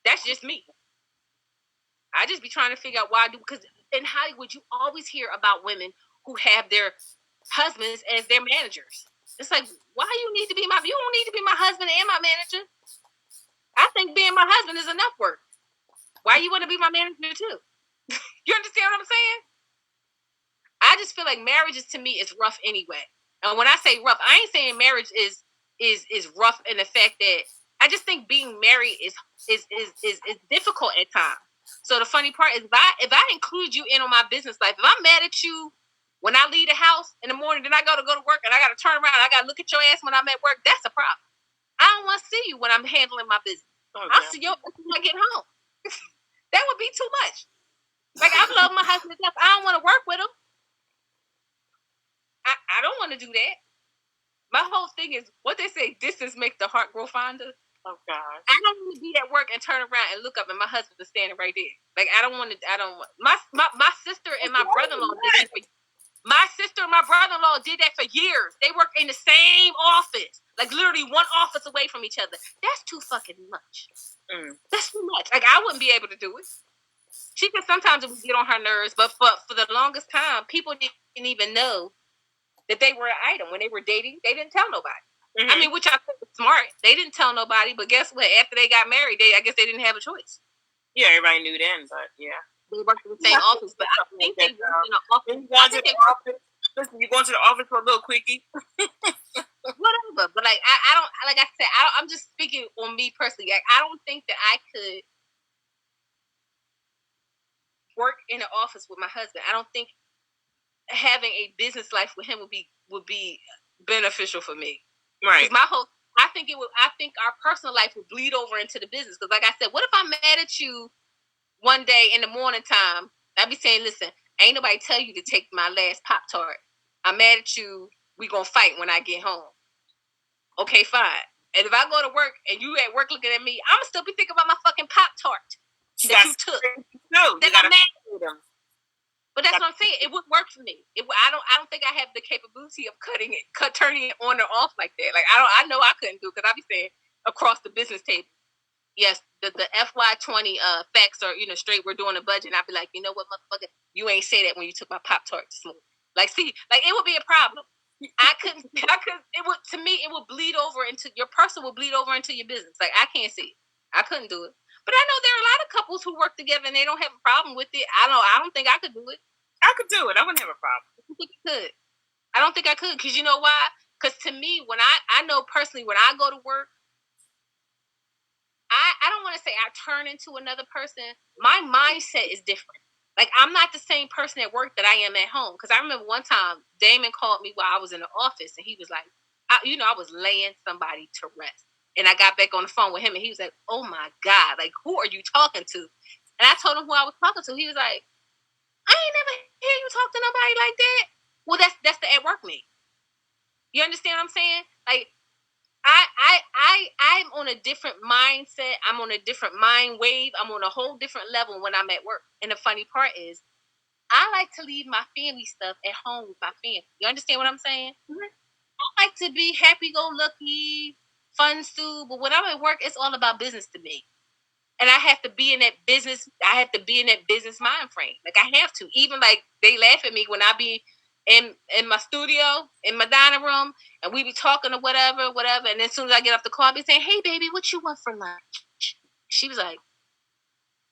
That's just me. I just be trying to figure out why I do, because in Hollywood you always hear about women who have their husbands as their managers. It's like, why you need to be my? You don't need to be my husband and my manager. I think being my husband is enough work. Why you want to be my manager too? You understand what I'm saying? I just feel like marriages to me is rough anyway. And when I say rough, I ain't saying marriage is rough in the fact that I just think being married is difficult at times. So the funny part is if I include you in on my business life, if I'm mad at you when I leave the house in the morning, then I go to work and I got to turn around and I got to look at your ass when I'm at work, that's a problem. I don't want to see you when I'm handling my business. Okay. I'll see your ass when I get home. That would be too much. Like, I love my husband enough. I don't want to work with him. I don't want to do that. My whole thing is, what they say, distance makes the heart grow fonder. Oh, God. I don't want to be at work and turn around and look up and my husband is standing right there. Like, I don't want. My sister and my brother-in-law did that. My sister and my brother-in-law did that for years. They work in the same office. Like, literally one office away from each other. That's too fucking much. That's too much. Like, I wouldn't be able to do it. She could sometimes get on her nerves, but for the longest time, people didn't even know that they were an item. When they were dating, they didn't tell nobody. Mm-hmm. I mean, which I think was smart. They didn't tell nobody, but guess what? After they got married, I guess they didn't have a choice. Yeah, everybody knew then, but yeah. They worked in the same office, but I think they worked in an office. Listen, you going to the office for a little quickie? Whatever. But like, I don't, like I said, I'm just speaking on me personally. Like, I don't think that I could work in an office with my husband. I don't think having a business life with him would be beneficial for me. Right. I think our personal life would bleed over into the business. Because like I said, what if I'm mad at you one day in the morning time? I'd be saying, listen, ain't nobody tell you to take my last Pop-Tart. I'm mad at you. We gonna fight when I get home. Okay, fine. And if I go to work and you at work looking at me, I'ma still be thinking about my fucking Pop-Tart that you took. No, that I'm mad at them. But that's what I'm saying. It would work for me. I don't think I have the capability of turning it on or off like that. Like, I know I couldn't do it, because I'd be saying across the business table, yes, the FY20 facts are, straight. We're doing a budget. And I'd be like, you know what, motherfucker, you ain't say that when you took my Pop-Tart this morning. Like, see, like, it would be a problem. It would bleed over into your personal, will bleed over into your business. Like, I can't see it. I couldn't do it. But I know there are a lot of couples who work together and they don't have a problem with it. I don't think I could do it. I could do it. I wouldn't have a problem. I don't think I could. I don't think I could, because you know why? Because to me, when I know personally, when I go to work, I don't want to say I turn into another person. My mindset is different. Like, I'm not the same person at work that I am at home. Because I remember one time, Damon called me while I was in the office, and he was like, I was laying somebody to rest. And I got back on the phone with him, and he was like, oh, my God, like, who are you talking to? And I told him who I was talking to. He was like, I ain't never hear you talk to nobody like that. Well, that's the at work me. You understand what I'm saying? Like, I'm on a different mindset. I'm on a different mind wave. I'm on a whole different level when I'm at work. And the funny part is, I like to leave my family stuff at home with my family. You understand what I'm saying? Mm-hmm. I like to be happy-go-lucky, fun stew, but when I'm at work, it's all about business to me. And I have to be in that business. I have to be in that business mind frame. Like, I have to. Even like they laugh at me when I be in my studio, in my dining room, and we be talking or whatever. And then as soon as I get off the call, I be saying, "Hey, baby, what you want for lunch?" She was like,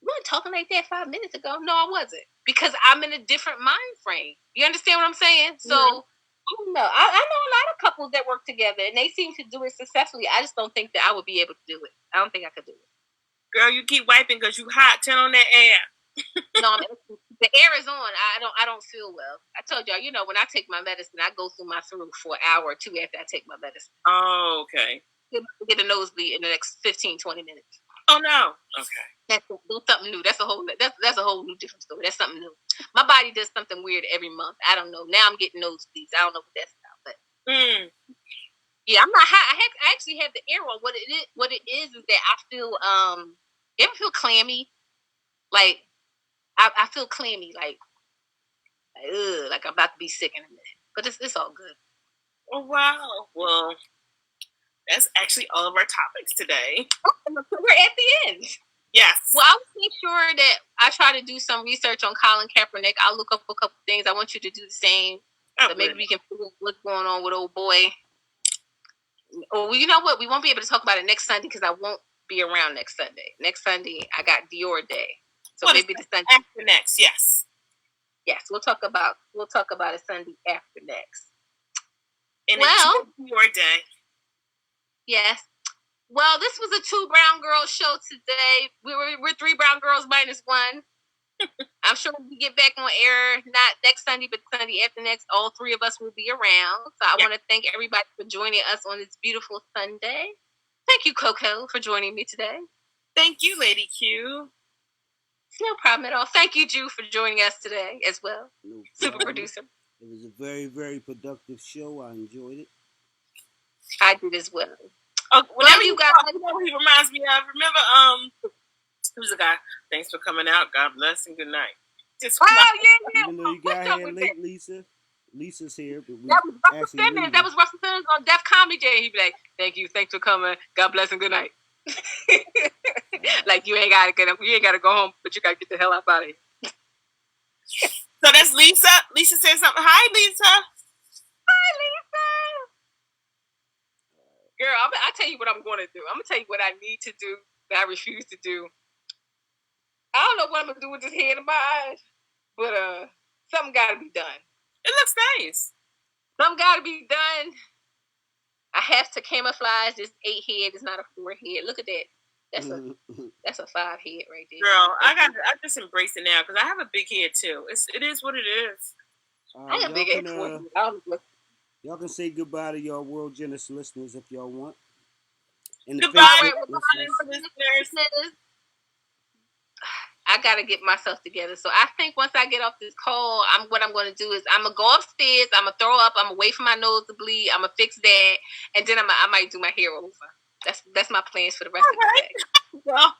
"You weren't talking like that 5 minutes ago." No, I wasn't, because I'm in a different mind frame. You understand what I'm saying? So. Mm-hmm. I don't know. I know a lot of couples that work together, and they seem to do it successfully. I just don't think that I would be able to do it. I don't think I could do it. Girl, you keep wiping because you hot. Turn on that air. No, the air is on. I don't feel well. I told y'all, when I take my medicine, I go through my throat for an hour or two after I take my medicine. Oh, okay. Get a nosebleed in the next 15, 20 minutes. Oh, no. Okay. That's something new. That's a whole new different story. That's something new. My body does something weird every month. I don't know. Now I'm getting nosebleeds. I don't know what that's about, but yeah, I'm not hot. I actually have the air on. What it is that I feel you ever feel clammy? Like I feel clammy, like I'm about to be sick in a minute. But it's all good. Oh wow. Well, that's actually all of our topics today. We're at the end. Yes. Well, I'll make sure that I try to do some research on Colin Kaepernick. I'll look up a couple things. I want you to do the same. So maybe we can figure out what's going on with old boy. Oh, well, you know what? We won't be able to talk about it next Sunday because I won't be around next Sunday. Next Sunday, I got Dior Day. So maybe the Sunday after next. Yes. Yes, we'll talk about it Sunday after next. And well, Dior Day. Yes. Well, this was a 2 brown girls show today. We're 3 brown girls minus 1. I'm sure when we get back on air, not next Sunday, but Sunday after next, all 3 of us will be around. So I want to thank everybody for joining us on this beautiful Sunday. Thank you, Coco, for joining me today. Thank you, Lady Q. It's no problem at all. Thank you, Ju, for joining us today as well. No Super producer. It was a very, very productive show. I enjoyed it. I did as well. Whenever you guys, he reminds me of. Remember, who's the guy? Thanks for coming out. God bless and good night. Yeah. Even though you got here late, Lisa. Lisa's here, but that was Russell Simmons. That was Russell Simmons on Def Comedy Jam. He'd be like, "Thank you, thanks for coming. God bless and good night." Like you ain't gotta go home, but you gotta get the hell out of here. So that's Lisa. Lisa said something. Hi, Lisa. Hi, Lisa. Girl, I'll tell you what I'm going to do. I'm going to tell you what I need to do that I refuse to do. I don't know what I'm going to do with this head of mine, but something got to be done. It looks nice. Something got to be done. I have to camouflage this 8 head. It's not a 4 head. Look at that. That's a 5 head right there. Girl, I just embrace it now because I have a big head too. It is what it is. I got a big head for you. Y'all can say goodbye to y'all World Genesis listeners if y'all want. Goodbye, listeners. I gotta get myself together. So I think once I get off this call, what I'm gonna do is I'm gonna go upstairs. I'm gonna throw up. I'm gonna wait for my nose to bleed. I'm gonna fix that, and then I might do my hair over. That's my plans for the rest of the day. Well.